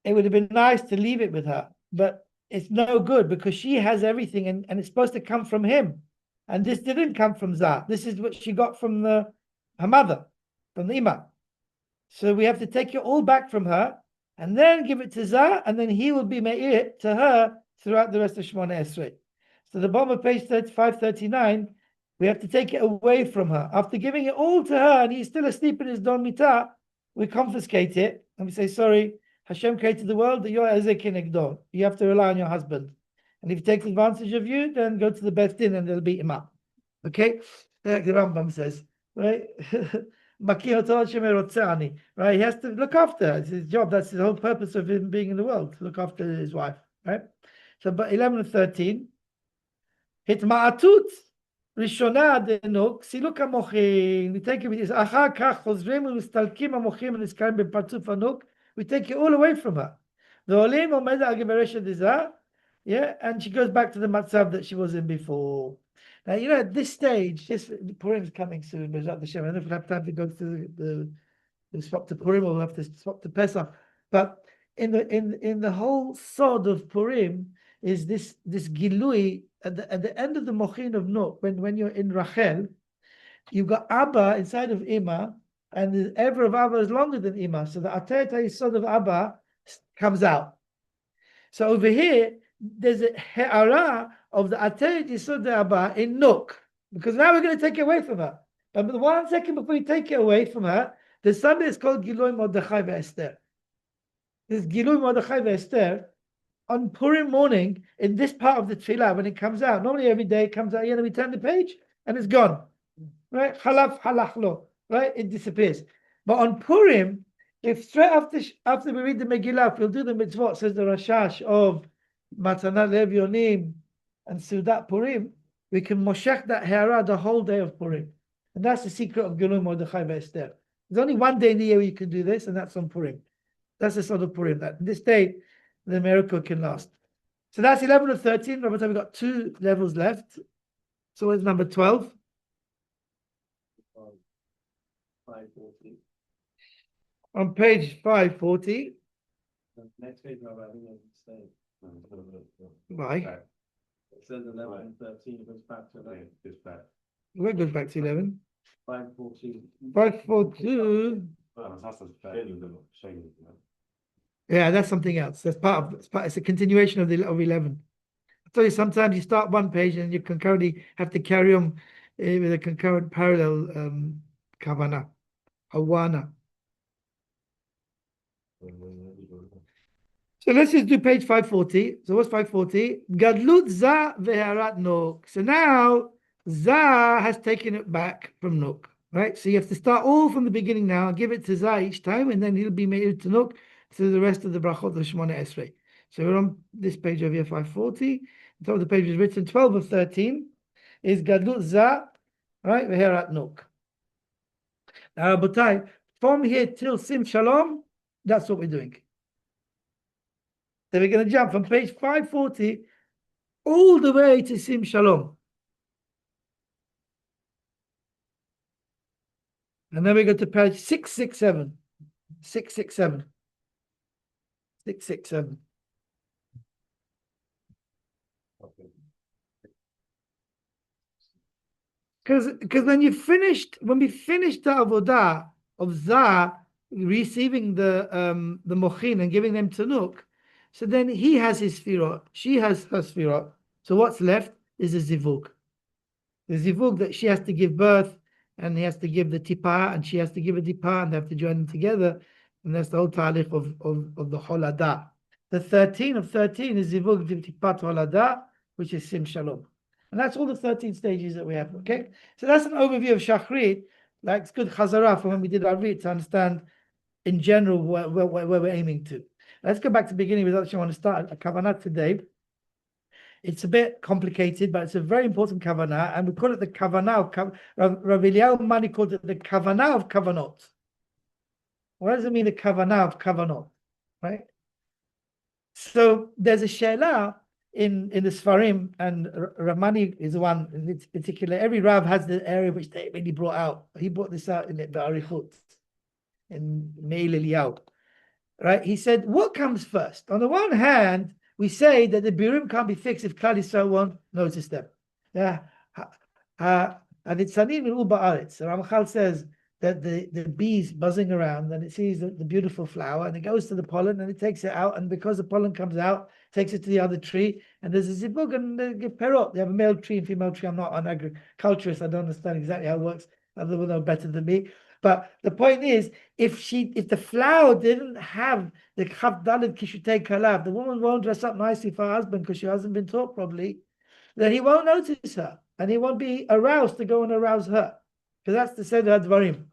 it would have been nice to leave it with her, but it's no good because she has everything and it's supposed to come from him. And this didn't come from Zah. This is what she got from her mother, from the Ima. So we have to take it all back from her and then give it to Zah, and then he will be me'ir to her throughout the rest of Shemona Esrei. So the bottom of page 539, we have to take it away from her. After giving it all to her and he's still asleep in his Don Mitah, we confiscate it and we say, sorry, Hashem created the world, you're Ezek Kinegdor. You have to rely on your husband. And if he takes advantage of you, then go to the Beth Din and they'll beat him up. Okay? Like the Rambam says, right? Right? He has to look after her. It's his job. That's the whole purpose of him being in the world, to look after his wife. Right? So, but 11 and 13. Hitma'atut Rishonah denuk siluk hamochin. We take it with this. Achar kach chozrim u'mistalkim hamochim v'nizkarim b'partzuf hanuk. We take it all away from her. The olim omed al geberesha dizah. Yeah, and she goes back to the matzav that she was in before. Now, you know, at this stage, Purim is coming soon, but I don't know if we'll have time to go through the swap to Purim or we'll have to swap to Pesach. But in the whole sod of Purim is this Gilui at the end of the Mochin of Nuk, when you're in Rachel, you've got Abba inside of Ima, and the Ever of Abba is longer than Ima. So the Ateret HaYisod of Abba comes out. So over here, there's a he'ara of the Ateret Yisod Abba in Nuk, because now we're going to take it away from her. But 1 second before you take it away from her, there's something that's called Gilui Mordechai ve'Esther. This Gilui Mordechai ve'Esther on Purim morning in this part of the tefillah when it comes out. Normally every day it comes out. We turn the page and it's gone. Right? Halaf halachlo. Right? It disappears. But on Purim, if straight after we read the Megillah, if we'll do the mitzvot, says the Rashash of Matanat Lev Yonim and Sudat Purim, we can moshech that hara the whole day of Purim. And that's the secret of Gilui Mordechai ve'Esther. There's only one day in the year where you can do this, and that's on Purim. That's the sort of Purim. That this day, the miracle can last. So that's 11 of 13. By the time we've got 2 levels left. So what's number 12? 540. On page 540. Next page, I think it's the same. Why? It says 11 and 13, it goes back to 11. It's back. Where goes back to 11? 540. 542. Yeah, that's something else. That's part of it's a continuation of 11. I tell you, sometimes you start one page and you concurrently have to carry on with a concurrent parallel kavanah, awana. So let's just do page 540. So what's 540? Gadlut za veharat nok. So now za has taken it back from nuk, right? So you have to start all from the beginning now, give it to za each time, and then he'll be made to nuk through the rest of the brachot of Shemona Esrei. So we're on this page over here, 540. The top of the page is written 12 of 13 is Gadlut za, right? Veharat nuk. Now, Rabotai, from here till Sim Shalom, that's what we're doing. So we're going to jump from page 540 all the way to Sim Shalom. And then we go to page 667. 667. 667. Because when we finished the avodah of Zah receiving the mochin and giving them to Nuk, so then he has his sfirot, she has her sfirot. So what's left is a zivug. The zivug that she has to give birth, and he has to give the tippah, and she has to give a tippah, and they have to join them together. And that's the whole talich of the holadah. The 13 of 13 is zivug tippah holadah, which is sim shalom. And that's all the 13 stages that we have, okay? So that's an overview of Shaharit. Like, it's good chazarah for when we did our read to understand in general where we're aiming to. Let's go back to the beginning. We actually want to start a kavanah today. It's a bit complicated, but it's a very important kavanah, and we call it the kavanah of Rav Eliyahu Mani called it the kavanah of kavanot. What does it mean, the kavanah of kavanot? Right? So there's a she'elah in the Sfarim, and Rav Mani is the one in particular. Every Rav has the area which they really brought out. He brought this out in the Arichut, in Meil Eliyahu. Right? He said, what comes first? On the one hand, we say that the birim can't be fixed if Klal Yisrael won't notice them. Yeah. And it's Sanin Ul Ba'aretz. Ramchal says that the bees buzzing around, and it sees the beautiful flower, and it goes to the pollen, and it takes it out, and because the pollen comes out, takes it to the other tree, and there's a zibug and a perot. They have a male tree and female tree. I'm not an agriculturist. I don't understand exactly how it works. Others will know better than me. But the point is, if the flower didn't have the Chaf Daled Kishutei Kalav, the woman won't dress up nicely for her husband because she hasn't been taught properly, then he won't notice her, and he won't be aroused to go and arouse her. Because that's the Seder HaDvarim.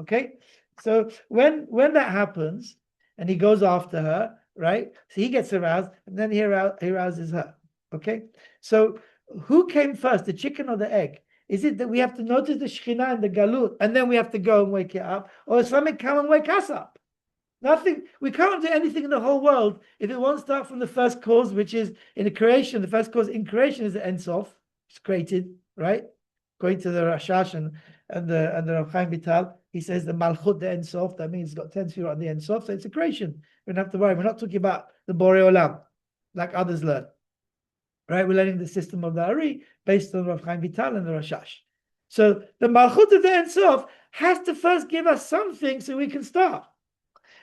Okay? So when that happens, and he goes after her, right? So he gets aroused, and then he arouses her. Okay? So who came first, the chicken or the egg? Is it that we have to notice the Shekhinah and the Galut, and then we have to go and wake it up? Or does something come and wake us up? Nothing. We can't do anything in the whole world if it won't start from the first cause, which is in the creation. The first cause in creation is the Ein Sof. It's created, right? Going to the Rashash and the Rav Chaim Vital, he says the Malchut, the Ein Sof, that means it's got 10 sefirot on the Ein Sof, so it's a creation. We don't have to worry. We're not talking about the Borei Olam, like others learn. Right, we're learning the system of the Ari based on Rav Chaim Vital and the Rashash. So the Malchut of the Ein Sof has to first give us something so we can start.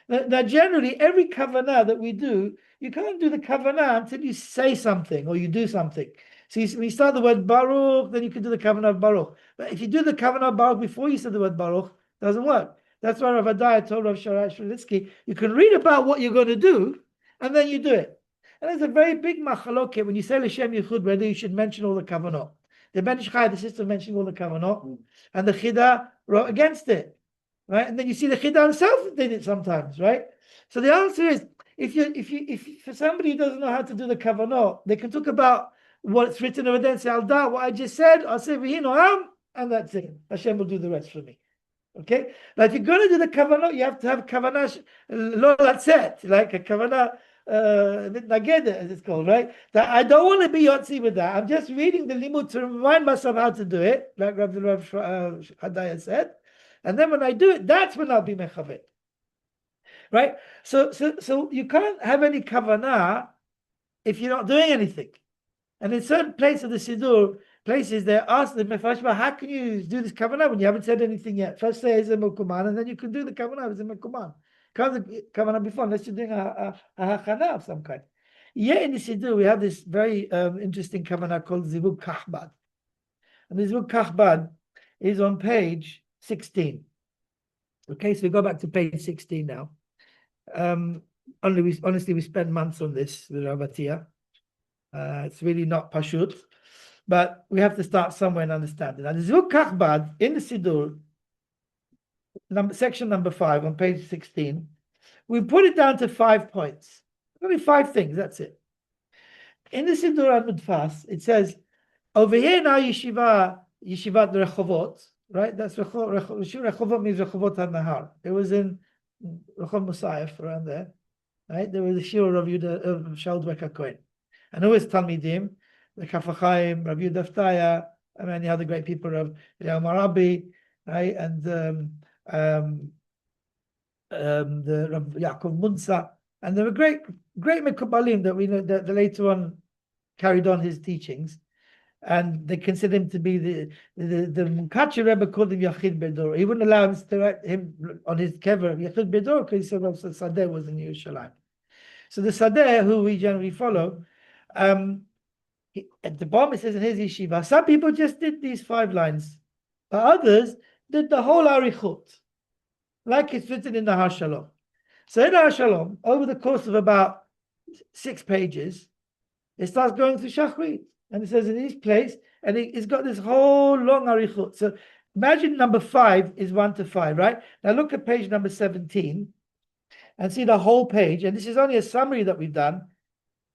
Now generally, every kavanah that we do, you can't do the kavanah until you say something or you do something. So when you start the word Baruch, then you can do the Kavanah of Baruch. But if you do the Kavanah of Baruch before you say the word Baruch, it doesn't work. That's why Rav Adaya told Rav Shaharit, you can read about what you're going to do, and then you do it. And there's a very big machaloket when you say L'Shem Yichud, whether you should mention all the Kavanah. The Ben Ish Chai, the sister, mentioning all the Kavanah, and the Chida wrote against it, right? And then you see the Chida himself did it sometimes, right? So the answer is, if for somebody who doesn't know how to do the Kavanah, they can talk about what's written over there and say, I'll do what I just said, I'll say V'hino, and that's it. Hashem will do the rest for me. Okay? Now, if you're going to do the Kavanah, you have to have Kavanah lo latzet, like a Kavanah Nageda, as it's called, right? That I don't want to be Yotzi with that. I'm just reading the limud to remind myself how to do it, like Rav Hadaya said. And then when I do it, that's when I'll be Mechavet. Right? So you can't have any Kavanah if you're not doing anything. And in certain places of the Siddur, places they ask the Mefashba, how can you do this Kavanah when you haven't said anything yet? First say Ezem Ukuman, and then you can do the Kavanah Ezem Ukuman. Can't do Kavanah before, unless you're doing a Hachana of some kind. Yet in the Siddur, we have this very interesting Kavanah called Zivug Kahbad. And the Zivug Kahbad is on page 16. Okay, so we go back to page 16 now. Honestly, we spent months on this with Rav Atiyah. It's really not pashut, but we have to start somewhere and understand it. Now, the Zivug Kahbad in the Siddur, section number 5 on page 16, we put it down to 5 points. Only 5 things, that's it. In the Siddur Al-Mudfas, it says, over here now Yeshivat Rechovot, right? That's Rechovot means Rechovot Nahar. It was in Rechov Mosayef, around there, right? There was a Shiur of Shaul Dweck HaKohen. And who is Talmidim? The Kafachaim, Rav Yehuda Ftaya, and many other great people of Eliyahu Marabi, right? And the Rav Yaakov Munsa, and there were great Mekubalim that we know that later on carried on his teachings, and they consider him to be the Mukachi Rebbe called him Yachid Bedor. He wouldn't allow him to write him on his kever Yachid Bedor because he said Rav Sadeh was in Yerushalayim. So the Sadeh, who we generally follow, at the bottom it says in his yeshiva, some people just did these 5 lines, but others did the whole Arichut, like it's written in Nahar Shalom. So in Nahar Shalom, over the course of about 6 pages, it starts going through Shaharit, and it says in each place, and it's got this whole long Arichut. So imagine number 5 is 1 to 5, right? Now look at page number 17 and see the whole page, and this is only a summary that we've done,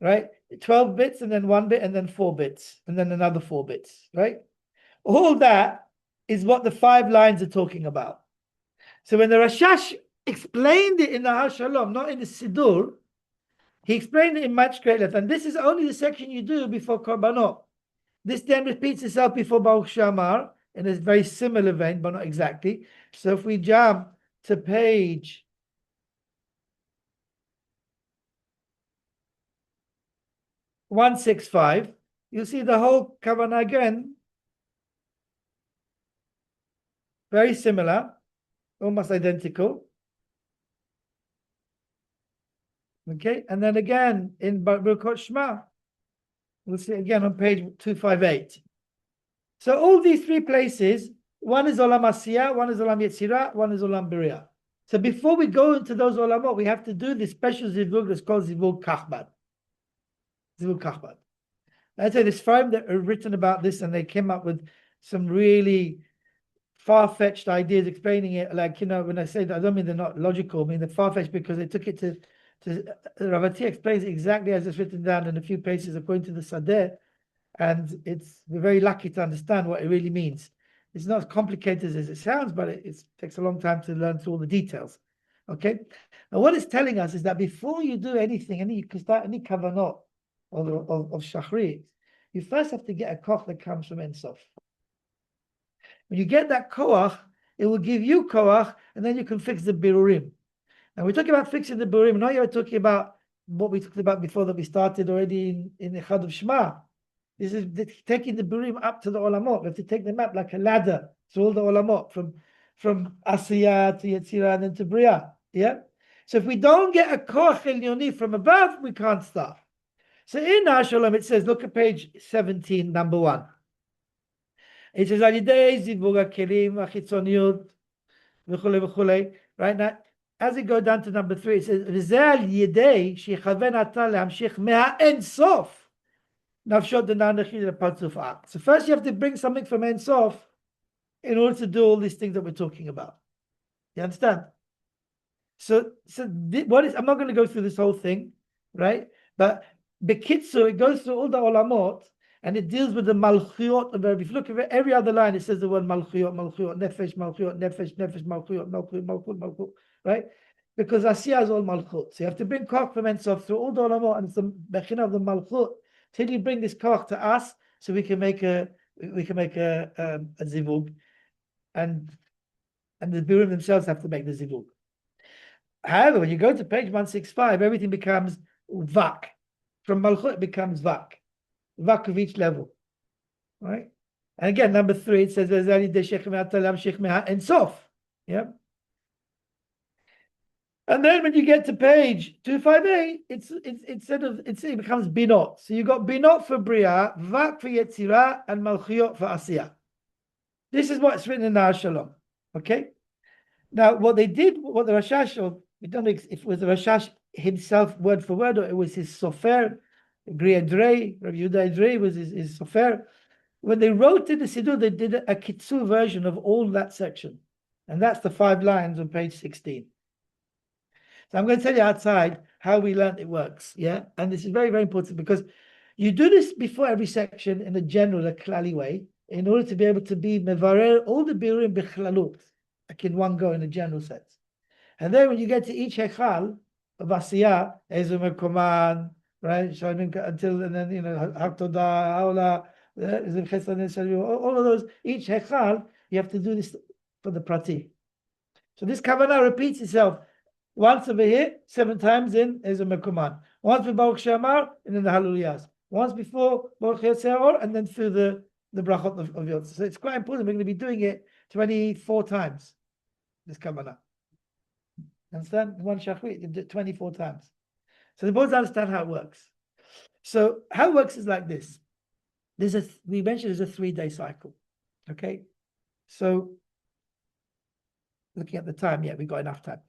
right? 12 bits, and then 1 bit, and then 4 bits, and then another 4 bits, right? All that is what the 5 lines are talking about. So when the Rashash explained it in the Nahar Shalom, not in the Siddur, he explained it in much great length. And this is only the section you do before Korbanot. This then repeats itself before Baruch Shamar in a very similar vein, but not exactly. So if we jump to page 165, you'll see the whole Kavanah again, very similar, almost identical. Okay, and then again in Birkot Shema, we'll see again on page 258. So all these 3 places, one is Olam Asiyah, one is Olam Yetzirah, one is Olam Beriah. So before we go into those Olamot, we have to do this special Zivug that's called Zivug Kahbad. Zivug Kahbad. I'd say there's 5 that are written about this, and they came up with some really far-fetched ideas explaining it. Like, when I say that, I don't mean they're not logical. I mean they're far-fetched because they took it to Rav Atiyah explains it exactly as it's written down in a few places according to the Sadeh, and we're very lucky to understand what it really means. It's not as complicated as it sounds, but it takes a long time to learn through all the details. Okay, now what it's telling us is that before you do anything, you can start any kavanot of Shaharit, you first have to get a koach that comes from Ein Sof. When you get that koach, it will give you koach, and then you can fix the birurim. And we're talking about fixing the birurim. Now you're talking about what we talked about before that we started already in the Echad of Shema. This is taking the birurim up to the olamot. We have to take them up like a ladder through all the olamot, from Asiyah to Yetzirah and then to Bria. Yeah. So if we don't get a koach Elyoni from above, we can't start. So in our Shalom, it says, look at page 17, number 1. It says, Al Yidei Zivug HaKelim HaChitzoniyot v'chulei v'chulei. Right now, as it goes down to number 3, it says, V'zeh al Yidei shechaven ata lehamshich meha en sof nafshot denanachid lepatzuf ak. So first you have to bring something from en sof in order to do all these things that we're talking about. You understand? So what is, I'm not going to go through this whole thing, right? But Bekitsu, it goes through all the olamot, and it deals with the malchuyot of every. If you look at every other line, it says the word malchuyot, malchuyot, nefesh, malchuyot, nefesh, nefesh, malchuyot, malchuyot, malchuyot, malchuyot, right? Because Asiya is all malchut. So you have to bring koch from Ensof through all the olamot, and it's the bechina of the malchut till you bring this koch to us, so we can make a zivug, and the biurim themselves have to make the zivug. However, when you go to page 165, everything becomes vak. From malchut, it becomes vak. Vak of each level. Right? And again, number 3, it says, Ensof. Yeah. And then when you get to page 258, it becomes binot. So you got binot for bria, vak for yetzirah, and malchuyot for asiyah. This is what's written in our Shalom. Okay? Now, what they did, what the Rashash, or we don't know if it was the Rashash himself word for word, or it was his sofer, Griadrei, Rabbi Yehuda Edrei was his sofer. When they wrote in the Siddur, they did a kitsu version of all that section. And that's the 5 lines on page 16. So I'm going to tell you outside how we learned it works. Yeah. And this is very, very important because you do this before every section in a general, a klali way, in order to be able to be mevarer all the biurim bichlalut, like in one go in a general sense. And then when you get to each hechal of Asiyah, Ezu Mekoman, right? Until, and then, you know, Haktoda, Aula, all of those, each hechal, you have to do this for the prati. So this kavanah repeats itself once over here, 7 times in Ezu Mekoman. Once for Baruch Shamar, and then the Hallelujahs. Once before Baruch Yetzer, and then through the brachot of Yotze. So it's quite important. We're going to be doing it 24 times, this kavanah. Understand? One shachrit, you do it 24 times. So the boys understand how it works. So how it works is like this. We mentioned there's a 3-day cycle. Okay. So looking at the time, yeah, we've got enough time.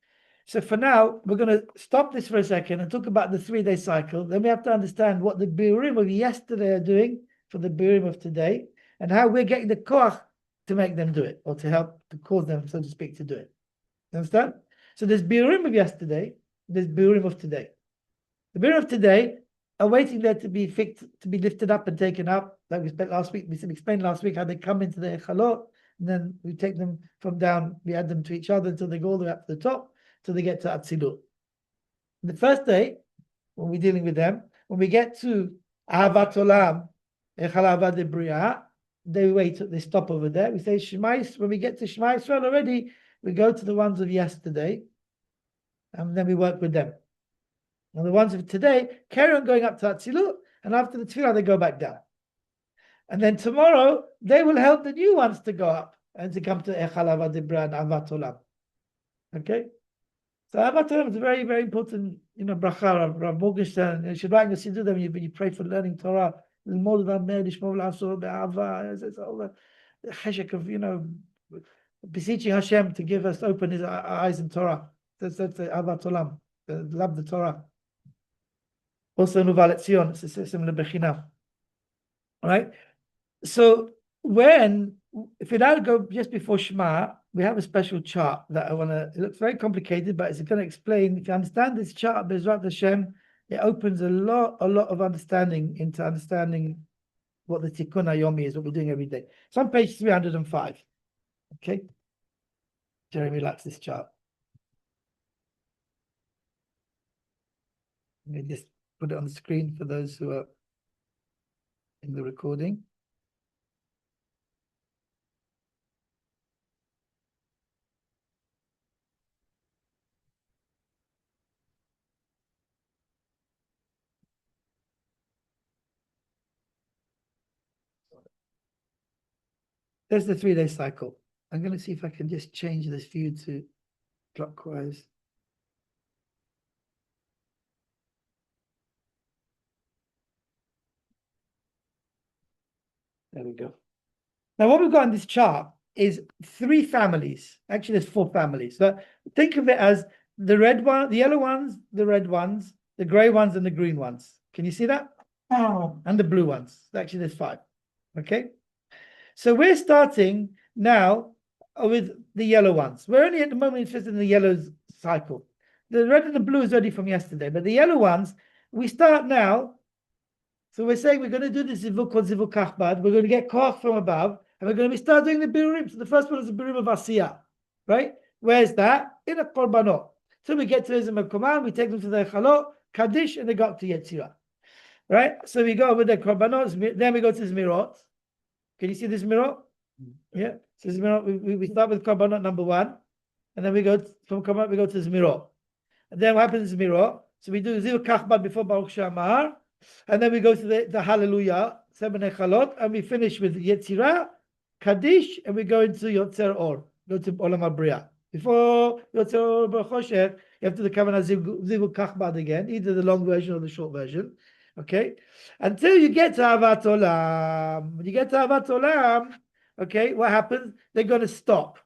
So for now, we're going to stop this for a second and talk about the 3-day cycle. Then we have to understand what the biurim of yesterday are doing for the biurim of today, and how we're getting the koach to make them do it, or to help to cause them, so to speak, to do it. You understand? So there's biurim of yesterday, there's biurim of today. The biurim of today are waiting there to be fixed, to be lifted up and taken up. Like we spent last week, we explained last week how they come into the echalot, and then we take them from down, we add them to each other until they go all the way up to the top, till they get to Atzilut. The first day, when we're dealing with them, when we get to Ahavat Olam, Echal Ahavat Debriya, they stop over there. We say Shema. When we get to Shema Yisrael already, we go to the ones of yesterday, and then we work with them. And the ones of today carry on going up to Atzilut, and after the Tefillah, they go back down. And then tomorrow, they will help the new ones to go up and to come to Echal Ahavat Debriya and Ahavat Olam. Okay? So Ahavat Olam is a very, very important, bracha. Rav Morgenstern, you should write in your siddur when you pray for learning Torah. It's all the cheshek of, beseeching Hashem to give us, open his eyes in Torah. That's Ahavat Olam, love the Torah. Also, Nuval Etzion, it's a similar bechina. All right? So if we now go just before Shema, we have a special chart that I want to, it looks very complicated, but it's going to explain. If you understand this chart, Bezrat Hashem, it opens a lot of understanding into understanding what the Tikkun Hayomi is, what we're doing every day. It's on page 305. Okay? Jeremy likes this chart. Let me just put it on the screen for those who are in the recording. There's the 3-day cycle. I'm going to see if I can just change this view to clockwise. There we go. Now, what we've got in this chart is 3 families. Actually, there's 4 families. So think of it as the red one, the yellow ones, the red ones, the gray ones, and the green ones. Can you see that? Oh, and the blue ones. Actually, there's 5. Okay. So we're starting now with the yellow ones. We're only at the moment interested in the yellow cycle. The red and the blue is already from yesterday, but the yellow ones, we start now. So we're saying we're going to do this zivug called zivug kachbad. We're going to get koch from above, and we're going to start doing the birurim. So the first one is the birurim of Asiyah, right? Where's that? In a korbanot. So we get to Izim command, we take them to the Echalot, Kaddish, and they go up to Yetzirah. Right? So we go with the korbanot, then we go to Zmirot. Can you see this Zmirot? Yeah. So Zmirot, we start with korbanot number 1, and then we go from korbanot, we go to Zmirot. And then what happens in Zmirot? So we do zivug kachbad before Baruch Shamar. And then we go to the Hallelujah, 7 Echalot, and we finish with Yetzirah, Kaddish, and we go into Yotzer Or, go to Olam HaBriah. Before Yotzer Or B'Chosher, you have to do the Kavanah Zivug Kachbad again, either the long version or the short version. Okay? Until you get to Avat Olam. When you get to Avat Olam, okay, what happens? They're going to stop.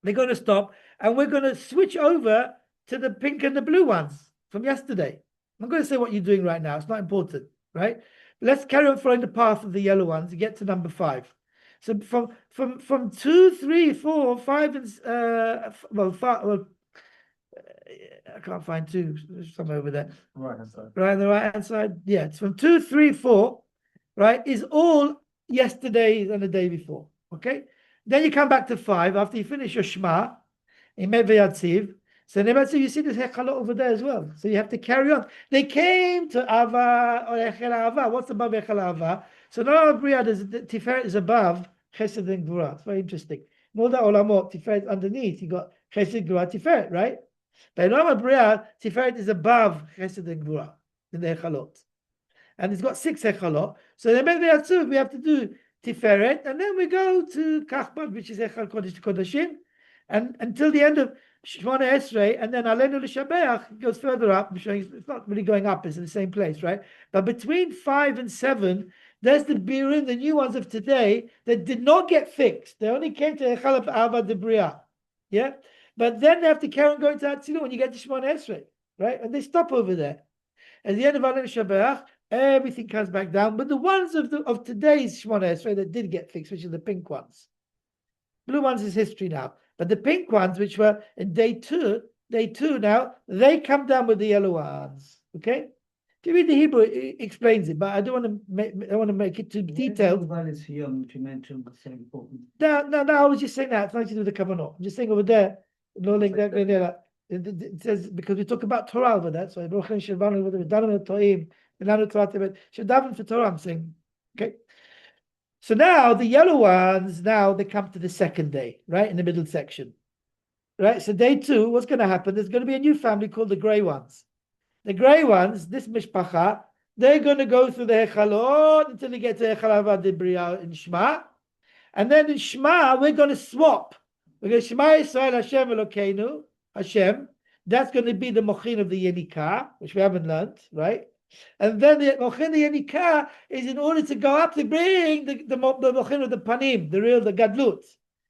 They're going to stop, and we're going to switch over to the pink and the blue ones from yesterday. I'm not going to say what you're doing right now. It's not important, right? But let's carry on following the path of the yellow ones and get to number 5. So from 2, 3, 4, 5, and I can't find 2. There's somewhere over there. Right hand side. Right on the right hand side. Yeah, it's from 2, 3, 4. Right, is all yesterday and the day before. Okay. Then you come back to 5 after you finish your Shema in Mevayatziv. So you see this Hechalot over there as well. So you have to carry on. They came to Ava or Echel Ava. What's above Echel Ava? So now the Tiferet is above Chesed and Gvura. It's very interesting. More the Olamot, Tiferet underneath. You got Chesed, Gvura, Tiferet, right? But in Olam Briah, Tiferet is above Chesed and Gvura in the Echalot. And it's got 6 Echalot. So then we have to do Tiferet, and then we go to Kachbad, which is Echal Kodesh Kodashim, and until the end of Shmona Esrei, and then Aleinu L'Shabeach goes further up. I'm showing it's not really going up; it's in the same place, right? But between 5 and 7, there's the birurim, the new ones of today, that did not get fixed. They only came to Echal Ava Debriah, yeah. But then they have to carry on going to Atzilut when you get to Shmona Esrei, right? And they stop over there. At the end of Aleinu L'Shabeach, everything comes back down. But the ones of today's Shmona Esrei that did get fixed, which are the pink ones, blue ones is history now. But the pink ones, which were in day 2 now, they come down with the yellow ones. Okay? If you read the Hebrew, it explains it, but I don't want to make it too detailed. Which you mentioned was so important. No, I was just saying that. It's nothing to do with the Kavanah. I'm just saying over there, it says, because we talk about Torah over there, so for Torah, I'm saying. Okay? So now the yellow ones, now they come to the second day, right? In the middle section. Right? So day 2, what's going to happen? There's going to be a new family called the gray ones. The gray ones, this mishpacha, they're going to go through the Hechalot until they get to Echal Debriah in Shema. And then in Shema, we're going to swap. We're going to Shema Yisrael Hashem Elokeinu, Hashem. That's going to be the mochin of the Yenikah, which we haven't learned, right? And then the mochin the Yenikah is in order to go up to bring the mochin of the Panim, the Gadlut,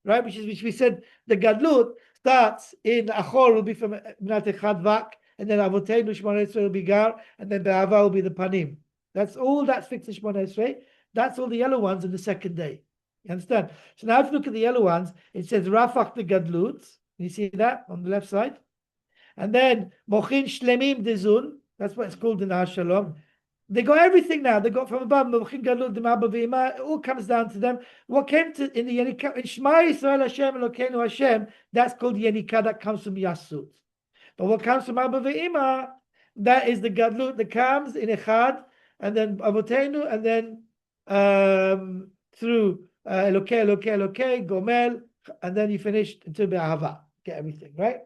right? Which we said the Gadlut starts in Achor, will be from Minat Echad, and then Avotenu Shmona Esrei will be Gar, and then Be'ava will be the Panim. That's fixed in Shmona Esrei. That's all the yellow ones in the second day. You understand? So now if you look at the yellow ones, it says Rafach the Gadlut. You see that on the left side? And then Mochin Shlemim Dezun. That's what it's called in our Shalom. They got everything now. They got from above. It all comes down to them. What came to in the Yenikah, in Shema Yisrael Hashem Elokeinu Hashem, that's called Yenikah, that comes from Yasut. But what comes from Abba Ve'ima, that is the Gadlut that comes in Echad, and then Avotenu, and then through Elokei, Gomel, and then you finish until Be'ahava. Get everything, right?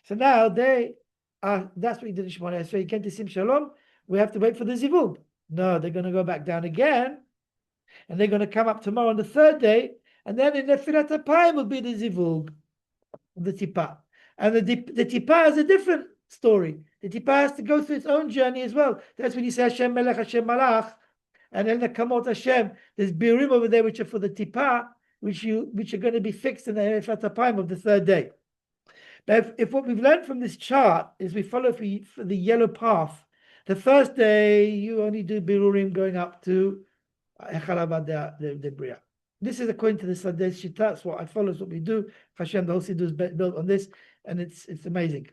So now that's what he did in Shemona Esrei. He came to Sim Shalom. We have to wait for the zivug. No, they're going to go back down again, and they're going to come up tomorrow on the 3rd day, and then in Nefilat Apayim will be the zivug, the tipa. And the tipa has a different story. The tipa has to go through its own journey as well. That's when you say Hashem Melech, Hashem Malach, And then the Kamot Hashem, there's Biurim over there, which are for the Tippah, which are going to be fixed in the Neflat Apayim of the third day. Now, if what we've learned from this chart is we follow for the yellow path, the first day you only do Birurim going up to Echalavad the Bria. This is according to the Sadeh Shita. That's what I follow, is what we do. Hashem, the whole Siddur is built on this, and it's amazing.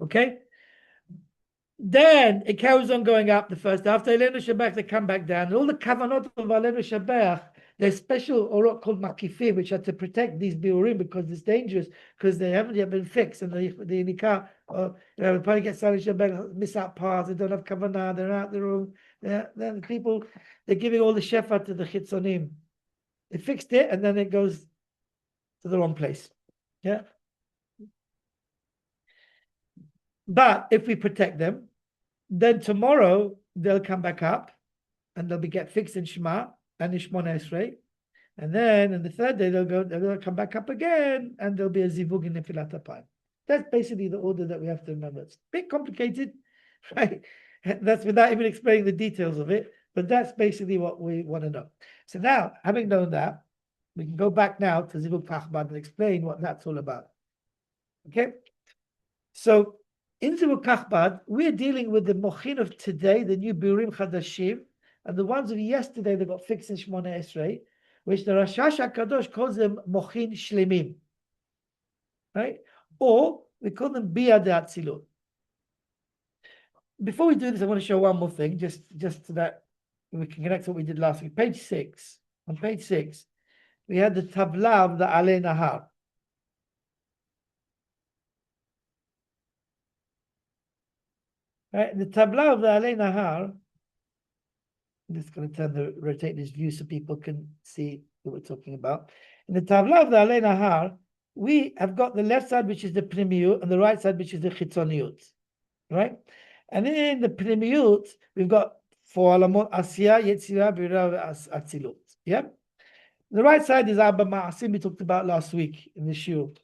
Okay? Then it carries on going up the first day. After Elenu Shabbat, they come back down. And all the kavanot of Elenu Shabbat, there's special orot called makifim, which are to protect these biurim because it's dangerous, because they haven't yet been fixed. And the nikah, the party gets Elenu Shabbat, miss out parts, they don't have kavanah, they're out the room. Then the people, they're giving all the shefa to the chitzonim. They fixed it, and then it goes to the wrong place. Yeah. But if we protect them, then tomorrow they'll come back up, and they'll get fixed in Shema and in Shmona Esrei, and then on the third day they'll come back up again, and there'll be a zivug in Nefilat Apayim. That's basically the order that we have to remember. It's a bit complicated, right? That's without even explaining the details of it, but that's basically what we want to know. So now, having known that, we can go back now to Zivug Kachbad and explain what that's all about. Okay? So, in Zivug Kachbad, we're dealing with the mochin of today, the new Biurim Chadashim, and the ones of yesterday that got fixed in Shmona Esrei, which the Rashash HaKadosh calls them mochin shlemim. Right? Or, we call them Biyad Atzilut. Before we do this, I want to show one more thing, just so that we can connect to what we did last week. Page 6. On page 6, we had the Tabla of the Alei Nahar. Right, the Tabla of the Alei Nahar. I'm just going to rotate this view so people can see what we're talking about. In the Tabla of the Alei Nahar, we have got the left side, which is the Pnimiyut, and the right side, which is the Chitzoniyut. Right? And in the Pnimiyut, we've got 4 alamot Asiyah, Yetzirah, Birah, Atzilut. Yeah? The right side is Abba Ma'asim, we talked about last week in the Shiur.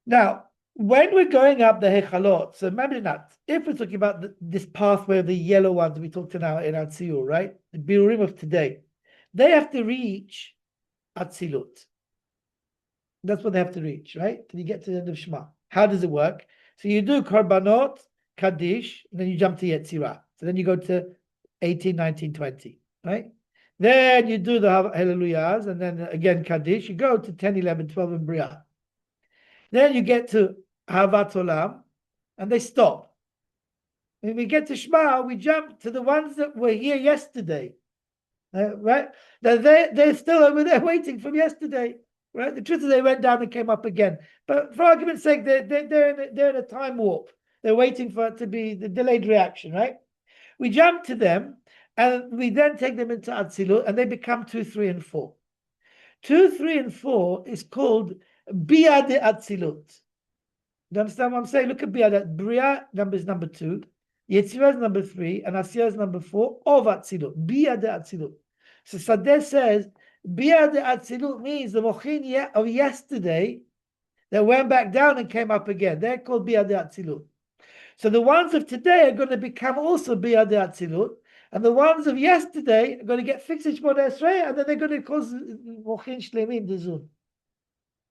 Now, when we're going up the Hechalot, so imagine that, if we're talking about this pathway of the yellow ones we talked about in Atzilut, right? The Biurim of today, they have to reach Atzilut. That's what they have to reach, right? Till you get to the end of Shema. How does it work? So you do Korbanot, Kaddish, and then you jump to Yetzirah. So then you go to 18, 19, 20, right? Then you do the Hallelujahs, and then again Kaddish. You go to 10, 11, 12 in Bria. Then you get to Havat Olam, and they stop. When we get to Shema, we jump to the ones that were here yesterday, right? Now they're still over there waiting from yesterday, right? The truth is they went down and came up again. But for argument's sake, they're in a time warp. They're waiting for it to be the delayed reaction, right? We jump to them, and we then take them into Atzilut, and they become 2, 3, and 4. 2, 3, and 4 is called Bia de Atzilut. You understand what I'm saying? Look at Bia. Bria is number 2, Yetzirah is number 3, and Asiyah is number 4 of Atzilut. Bia de Atzilut. So Sadeh says Bia de Atzilut means the mochin of yesterday that went back down and came up again. They're called Bia de Atzilut. So the ones of today are going to become also Biyad Atzilut, and the ones of yesterday are going to get fixed in Shmona Esrei, and then they're going to cause Mochin Shlemim Dezun.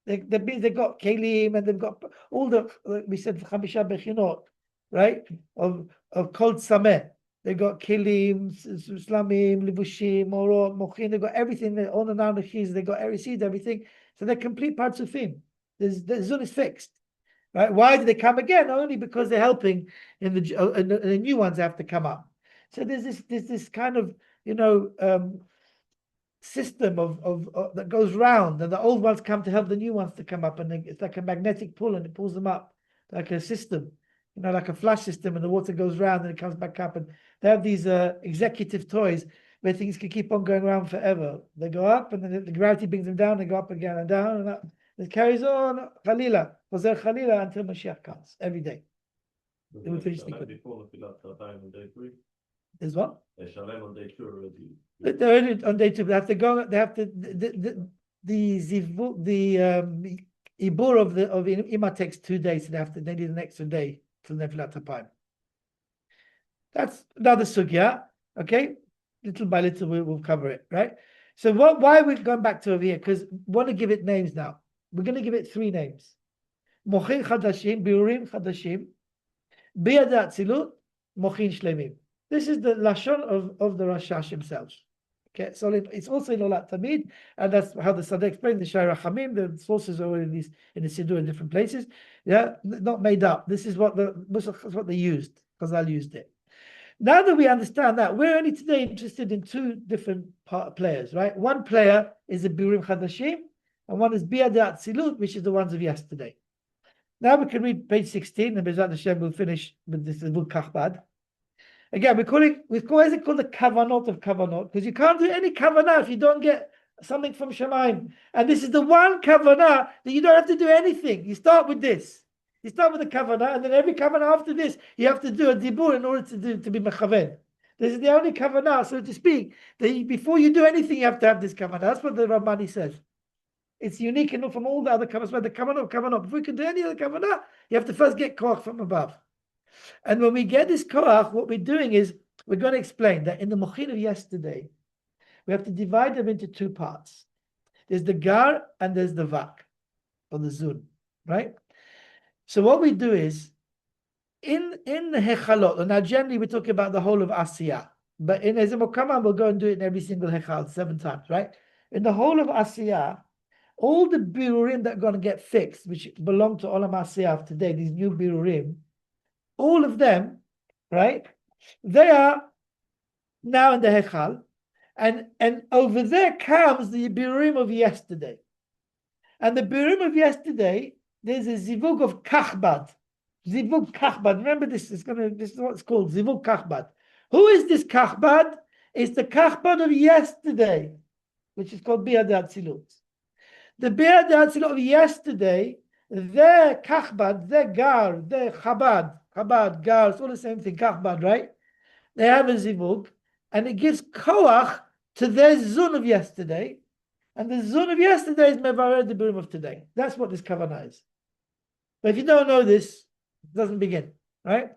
They've got Kelim, and they've got all the, we said Chamisha Bechinot, right? Of Kol Sameh. They've got Kelim, Slamim, Libushim, Morot, Mochin, they've got everything, all the Nanachis, they've got everything. So they're complete Partsufim. The Zun is fixed. Right? Why do they come again? Only because they're helping in the new ones have to come up. So there's this kind of system of that goes round, and the old ones come to help the new ones to come up, and it's like a magnetic pull, and it pulls them up like a system, like a flush system, and the water goes round and it comes back up. And they have these executive toys where things can keep on going around forever. They go up, and then the gravity brings them down. They go up again and down and up. It carries on, Khalila, until Mashiach comes every day. They will finish before the time on day 3. Is what? Shalom on day 2 already. They're already on day 2. They have to go. They have to the ibur of Ima takes 2 days. So they need an extra day till Nefilat Apayim. That's another sugya. Okay. little by little we'll cover it, right? So why are we going back to over here? Because we want to give it names now. We're going to give it 3 names. Mochin Chadashim, Birurim Chadashim, Biyad Atzilut, Mochin Shlemim. This is the Lashon of the Rashash himself. Okay, so it's also in Olat Tamid, and that's how the Sadeh explained the Shai Rachamim. The sources are in the Siddur in different places. Yeah, not made up. This is what they used. Chazal used it. Now that we understand that, we're only today interested in 2 different players, right? One player is the Birurim Chadashim, and one is Biyad Atzilut, which is the ones of yesterday. Now we can read page 16, and Bezrat Hashem will finish with this Zivug Kachbad. Again, why is it called the kavanot of kavanot? Because you can't do any kavanah if you don't get something from Shemaim. And this is the one kavanah that you don't have to do anything. You start with this. You start with the kavanah, and then every kavanah after this, you have to do a dibur in order to be mechaven. This is the only kavanah, so to speak, that before you do anything, you have to have this kavanah. That's what the Rabbani says. It's unique enough from all the other kavanahs, but the kavanah of kavanah. Before you can do any other kavanah, you have to first get koach from above. And when we get this koach, what we're doing is we're going to explain that in the mochin of yesterday, we have to divide them into 2 parts. There's the gar and there's the vak, or the zun, right? So what we do is in the hechalot, and now generally we're talking about the whole of Asiyah, but in Ezemokama we'll go and do it in every single hechal 7 times, right? In the whole of Asiyah, all the birurim that are going to get fixed, which belong to Olam Asiyah of today, these new birurim, all of them, right? They are now in the hechal, and over there comes the birurim of yesterday, and the birurim of yesterday. There's a zivug of kachbad. Zivug kachbad. Remember this is what it's called, zivug kachbad. Who is this kachbad? It's the kachbad of yesterday, which is called biyad atzilut. The biyad atzilut of yesterday, their kachbad, their gar, their chabad, gar, it's all the same thing, kachbad, right? They have a zivug, and it gives koach to their zun of yesterday, and the zun of yesterday is mevarer the birurim of today. That's what this kavanah is. But if you don't know this, it doesn't begin, right?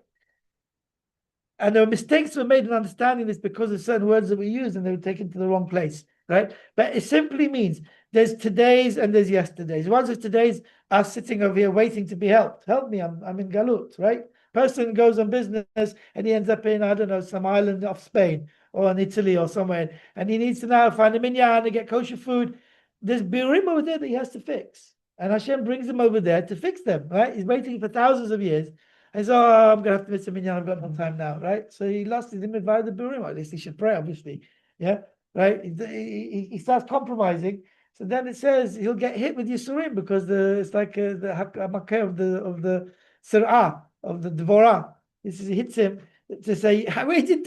And there were mistakes were made in understanding this because of certain words that we use, and they were taken to the wrong place, right? But it simply means there's today's and there's yesterday's. Ones of today's are sitting over here waiting to be helped. Help me, I'm in Galut, right? Person goes on business and he ends up in, I don't know, some island off Spain or in Italy or somewhere, and he needs to now find a minyan and get kosher food. There's birurim over there that he has to fix. And Hashem brings him over there to fix them, right? He's waiting for thousands of years. And so, I'm going to have to miss a minyan. I've got no time now, right? So he lost his image via the birurim. At least he should pray, obviously. Yeah, right? He starts compromising. So then it says he'll get hit with Yisurim because it's like the hamakeh of the sir'ah, of the dvorah. He hits him to say, I waited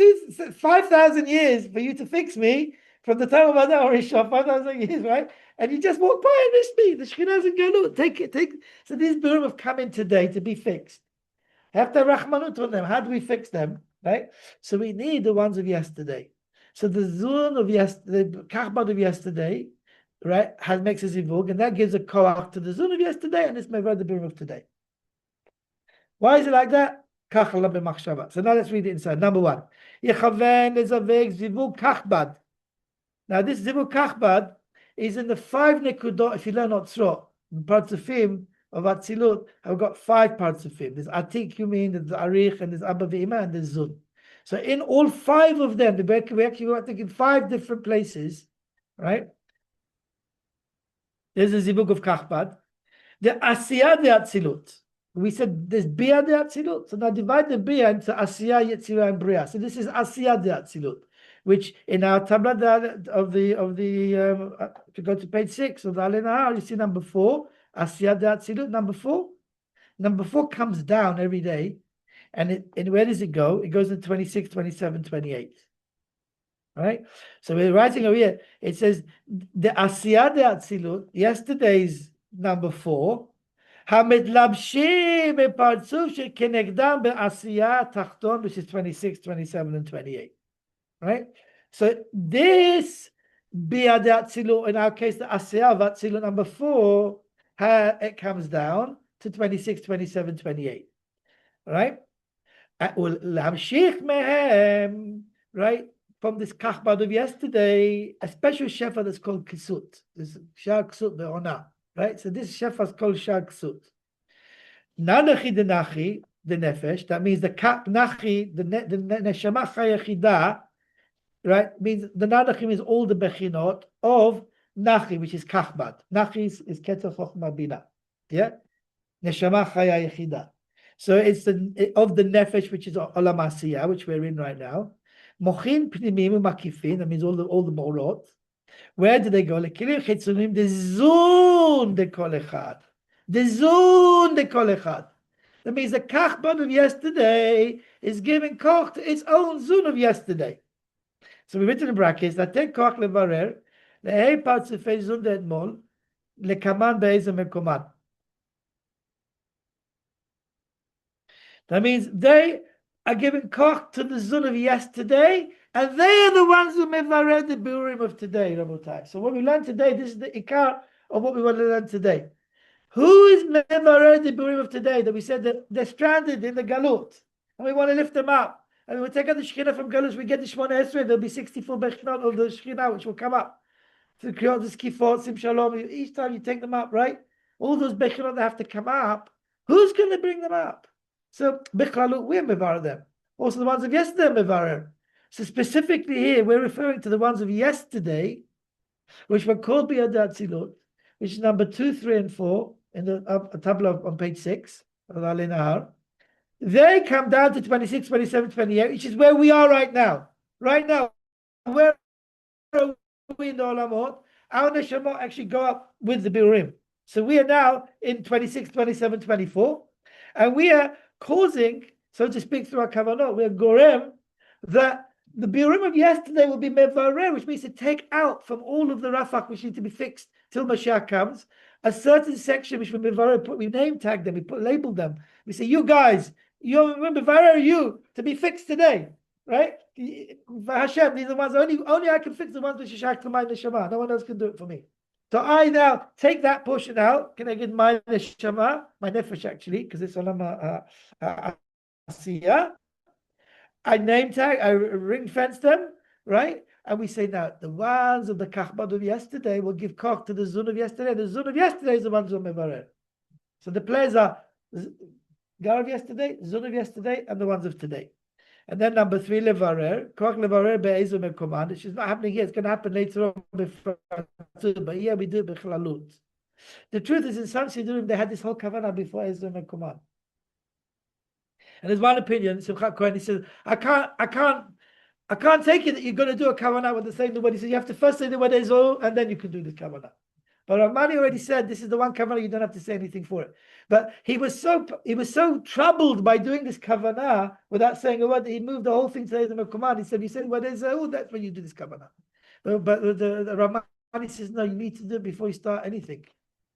5,000 years for you to fix me from the time of Adam Rishon, 5,000 years, right? And you just walk by and miss me. The Shekhinah's in Galut. Take it. So these birurim have come in today to be fixed. Have to have rachmanut on them. How do we fix them, right? So we need the ones of yesterday. So the zun of yesterday, the kachbad of yesterday, right, makes a zivug, and that gives a koach to the zun of yesterday, and it's mevarer the birurim of today. Why is it like that? So now let's read it inside. Number 1. Yechaven zeveg zivug kachbad. Now this zivug kachbad is in the 5 nekudot. If you learn Otzrot, the parts of him of Atzilut have got 5 parts of him. There's Atik, you mean, there's Arich, and there's Abba Ve'ima, and there's Zun. So in all 5 of them, we actually got in 5 different places, right? There's a zivug of kachbad. The Asiyah de Atzilut. We said there's Biyah de Atzilut. So now divide the Biyah into Asiyah, Yetzirah, and Bria. So this is Asiyah de Atzilut, which in our tabla of the if you go to page 6 of the Nahar, you see number 4, Asiyah de Atzilut, number 4. Number 4 comes down every day, and where does it go? It goes in 26, 27, 28. Right? So we're writing over here, it says the Asiyah de Atzilut, yesterday's number 4, Hamidlabshim bepartzuf shekenegdam be'asiyah tachton, which is 26, 27, and 28. Right? So this biyad atzilut, in our case, the asiyah of atzilut number 4, it comes down to 26, 27, 28. Right? Right? from this kachbad of yesterday, a special shefa that's called kisut. This shar kisut ve'ona, right? So this shefa is called shar kisut. Nanachi the nachi, the nefesh, that means the nachi, the neshama chayachida, right? Means the nanachi means all the bechinot of nachi, which is kachbad. Nachi is keter chochma bina, yeah? Neshama chayachida. So it's of the nefesh, which is olam asiyah, which we're in right now. Mochin pnimim makifin, that means all the morot. Where do they go? Lekilim chitzunim, the zun de kol echad. The zun de kol echad. That means the kachbad of yesterday is giving koch to its own zun of yesterday. So we've written in brackets that take koch levarer, lehei patzufei zun de etmol, lekaman be'ezem mekoman. That means they are giving koch to the zun of yesterday, and they are the ones who mevarer the Habirurim of today, Rabotai. So what we learned today, this is the ikar of what we want to learn today. Who is mevarer the Habirurim of today? That we said that they're stranded in the galut, and we want to lift them up. And we take out the Shekhinah from galut, we get the Shmona Esrei, there'll be 64 bechinot of the Shekhinah, which will come up. So create the skifot, sim shalom, each time you take them up, right? All those bechinot that have to come up, who's going to bring them up? So, Bechlalut, we're mevarer them. Also, the ones of yesterday are mevarer. So, specifically here, we're referring to the ones of yesterday, which were called Biyad Atzilut, which is number 2, 3, and 4 in the tableau on page 6 of Nahar. They come down to 26, 27, 28, which is where we are right now. Right now, where are we in the Olamot? Our Neshamot actually go up with the Habirurim. So, we are now in 26, 27, 24, and we are causing, so to speak, through our kavanot, we're gorem, that the Habirurim of yesterday will be mevarer, which means to take out from all of the rafach which need to be fixed till Mashiach comes, a certain section which we mevarer, we name tag them, we label them. We say, you guys, you mevarer you to be fixed today, right? Hashem, these are the ones only I can fix the ones which is shach to my neshama. No one else can do it for me. So I now take that portion out. Can I get my neshama, my nefesh actually, because it's olam asiyah. I name tag, I ring fence them, right? And we say now the ones of the kachbad of yesterday will give koch to the zun of yesterday. The zun of yesterday is the ones of mevarer. So the players are gar of yesterday, zun of yesterday, and the ones of today. And then number 3, levarer, koch levarer be'ezum mekoman, which is not happening here. It's going to happen later on, but here we do it bechlalut. The truth is, in some Sidurim, they had this whole kavanah before ezum mekoman. And there's one opinion, Simchat Cohen, he says, I can't take it that you're going to do a kavanah with the same word. He says, you have to first say the word ezo, and then you can do this kavanah. But Ramani already said, this is the one kavanah, you don't have to say anything for it. But he was so troubled by doing this kavanah without saying a word that he moved the whole thing to the command. He said, you said word ezo, that's when you do this kavanah. But the Ramani says, no, you need to do it before you start anything.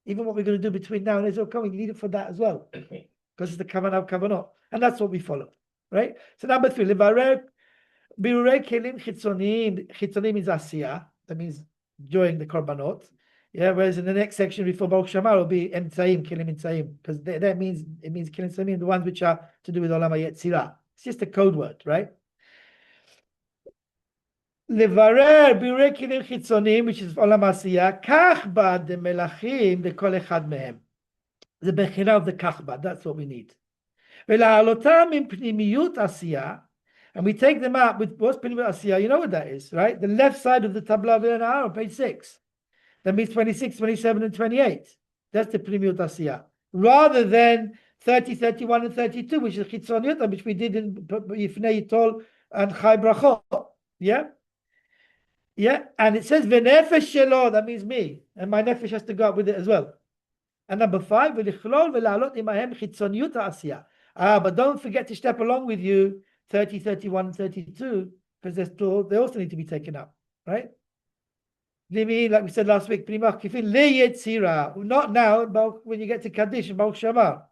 Even what we're going to do between now and ezo coming, you need it for that as well. Because it's the kavanah of kavanah. And that's what we follow, right? So number 3, Habirurim kelim chitzonim. Chitzonim means asiyah. That means during the korbanot. Yeah. Whereas in the next section before Baruch Shamar will be emtzaim, kelim emtzaim, because that means kelim emtzaim, the ones which are to do with olam yetzirah. It's just a code word, right? Levarer Habirurim kelim chitzonim, which is olam asiyah. Kachbad de melachim de kol echad mehem. The bechina of the kachbad. That's what we need. And we take them out with what's Pnimiyut Asiyah. You know what that is, right? The left side of the tableau of Nahar on page 6. That means 26, 27, and 28. That's the Pnimiyut Asiyah. Rather than 30, 31, and 32, which is Chitzoniut, which we did in Yifnei Yitol and Chai Brachot. Yeah? Yeah? And it says, V'nefesh shelo, that means me. And my nefesh has to go up with it as well. And number 5, V'lichlol v'la'alot imahem Chitzoniut Asiyah. But don't forget to step along with you 30, 31, 32, because they also need to be taken up, right? Like we said last week, not now, but when you get to Kaddish and Baruch Shamar,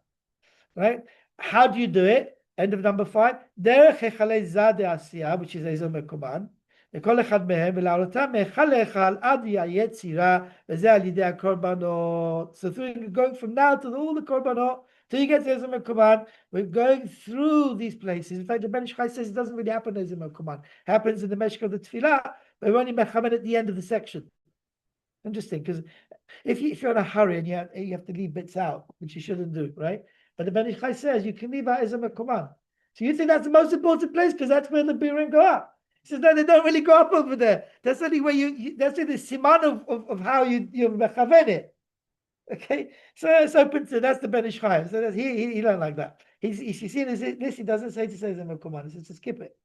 right? How do you do it? End of number 5. Derech echalei zad asiyah, which is Ezo Mekoman. לכל אחד מהם, ולעלותם מאחד לאחד עד היצירה, וזה על ידי הקורבנות. So going from now to all the korbanot, Till you get to Ezra Kuman, we're going through these places. In fact, the Ben Ish Chai says it doesn't really happen in Ezra Kuman. It happens in the Meshka of the Tefillah, but we're only mechamen at the end of the section. Interesting, because if you're in a hurry and you have to leave bits out, which you shouldn't do, right? But the Ben Ish Chai says you can leave out Ezra Kuman. So you think that's the most important place because that's where the Birim go up. He says, no, they don't really go up over there. That's only where that's the siman of how you mechaven it. Okay, so it's open to, that's the Ben Ish Chai. So he don't like that. He's seen this, he doesn't say to say Zimmer Kuman, he says to skip it.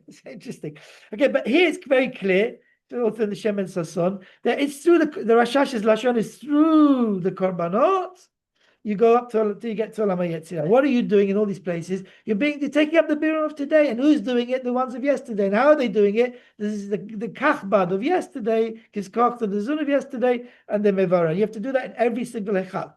It's interesting. Okay, but here it's very clear, also in the Shem and Sasson, that it's through the Rashash's Lashon is through the Korbanot. You go up till you get to Olam HaYetzirah. What are you doing in all these places? You're taking up the Birim of today, and who's doing it? The ones of yesterday. And how are they doing it? This is the Kachbad of yesterday, Kiskach to the Zun of yesterday, and the Mevara. You have to do that in every single Echad.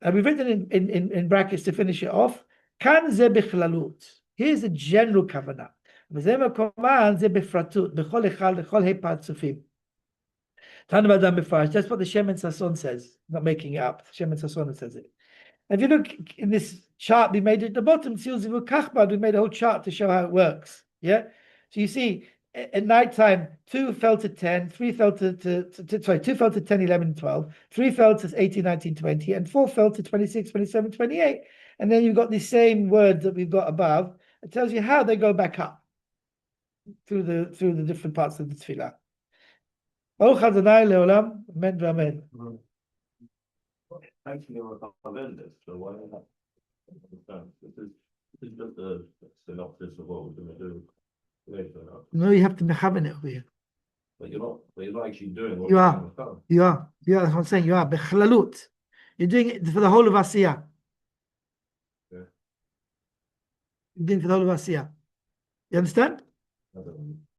And we've written in brackets to finish it off. Kan ze bichlalut. Here's a general kavanah. V'zeh mekoman ze befratut. B'chol echal, b'chol hei partzufim. That's what the Shem and Sasson says. I'm not making it up. Shem and Sasson says it. If you look in this chart we made at the bottom, we made a whole chart to show how it works. Yeah. So you see, at night time, 2 fell to 10, 3 fell to 2 fell to 10, 11, 12, 3 fell to 18, 19, 20, and 4 fell to 26, 27, 28. And then you've got the same word that we've got above. It tells you how they go back up through the different parts of the tefillah. Baruch Adonai leolam, amen v'amen. Actually, we're this, so why not? This is just a synopsis of what we're going to do later. No, you have to mechaven it over here. But you're not actually doing what You are. That's what I'm saying. You are bechlalut. You're doing it for the whole of Asiyah. Yeah. You're doing it for the whole of Asiyah. You understand? I don't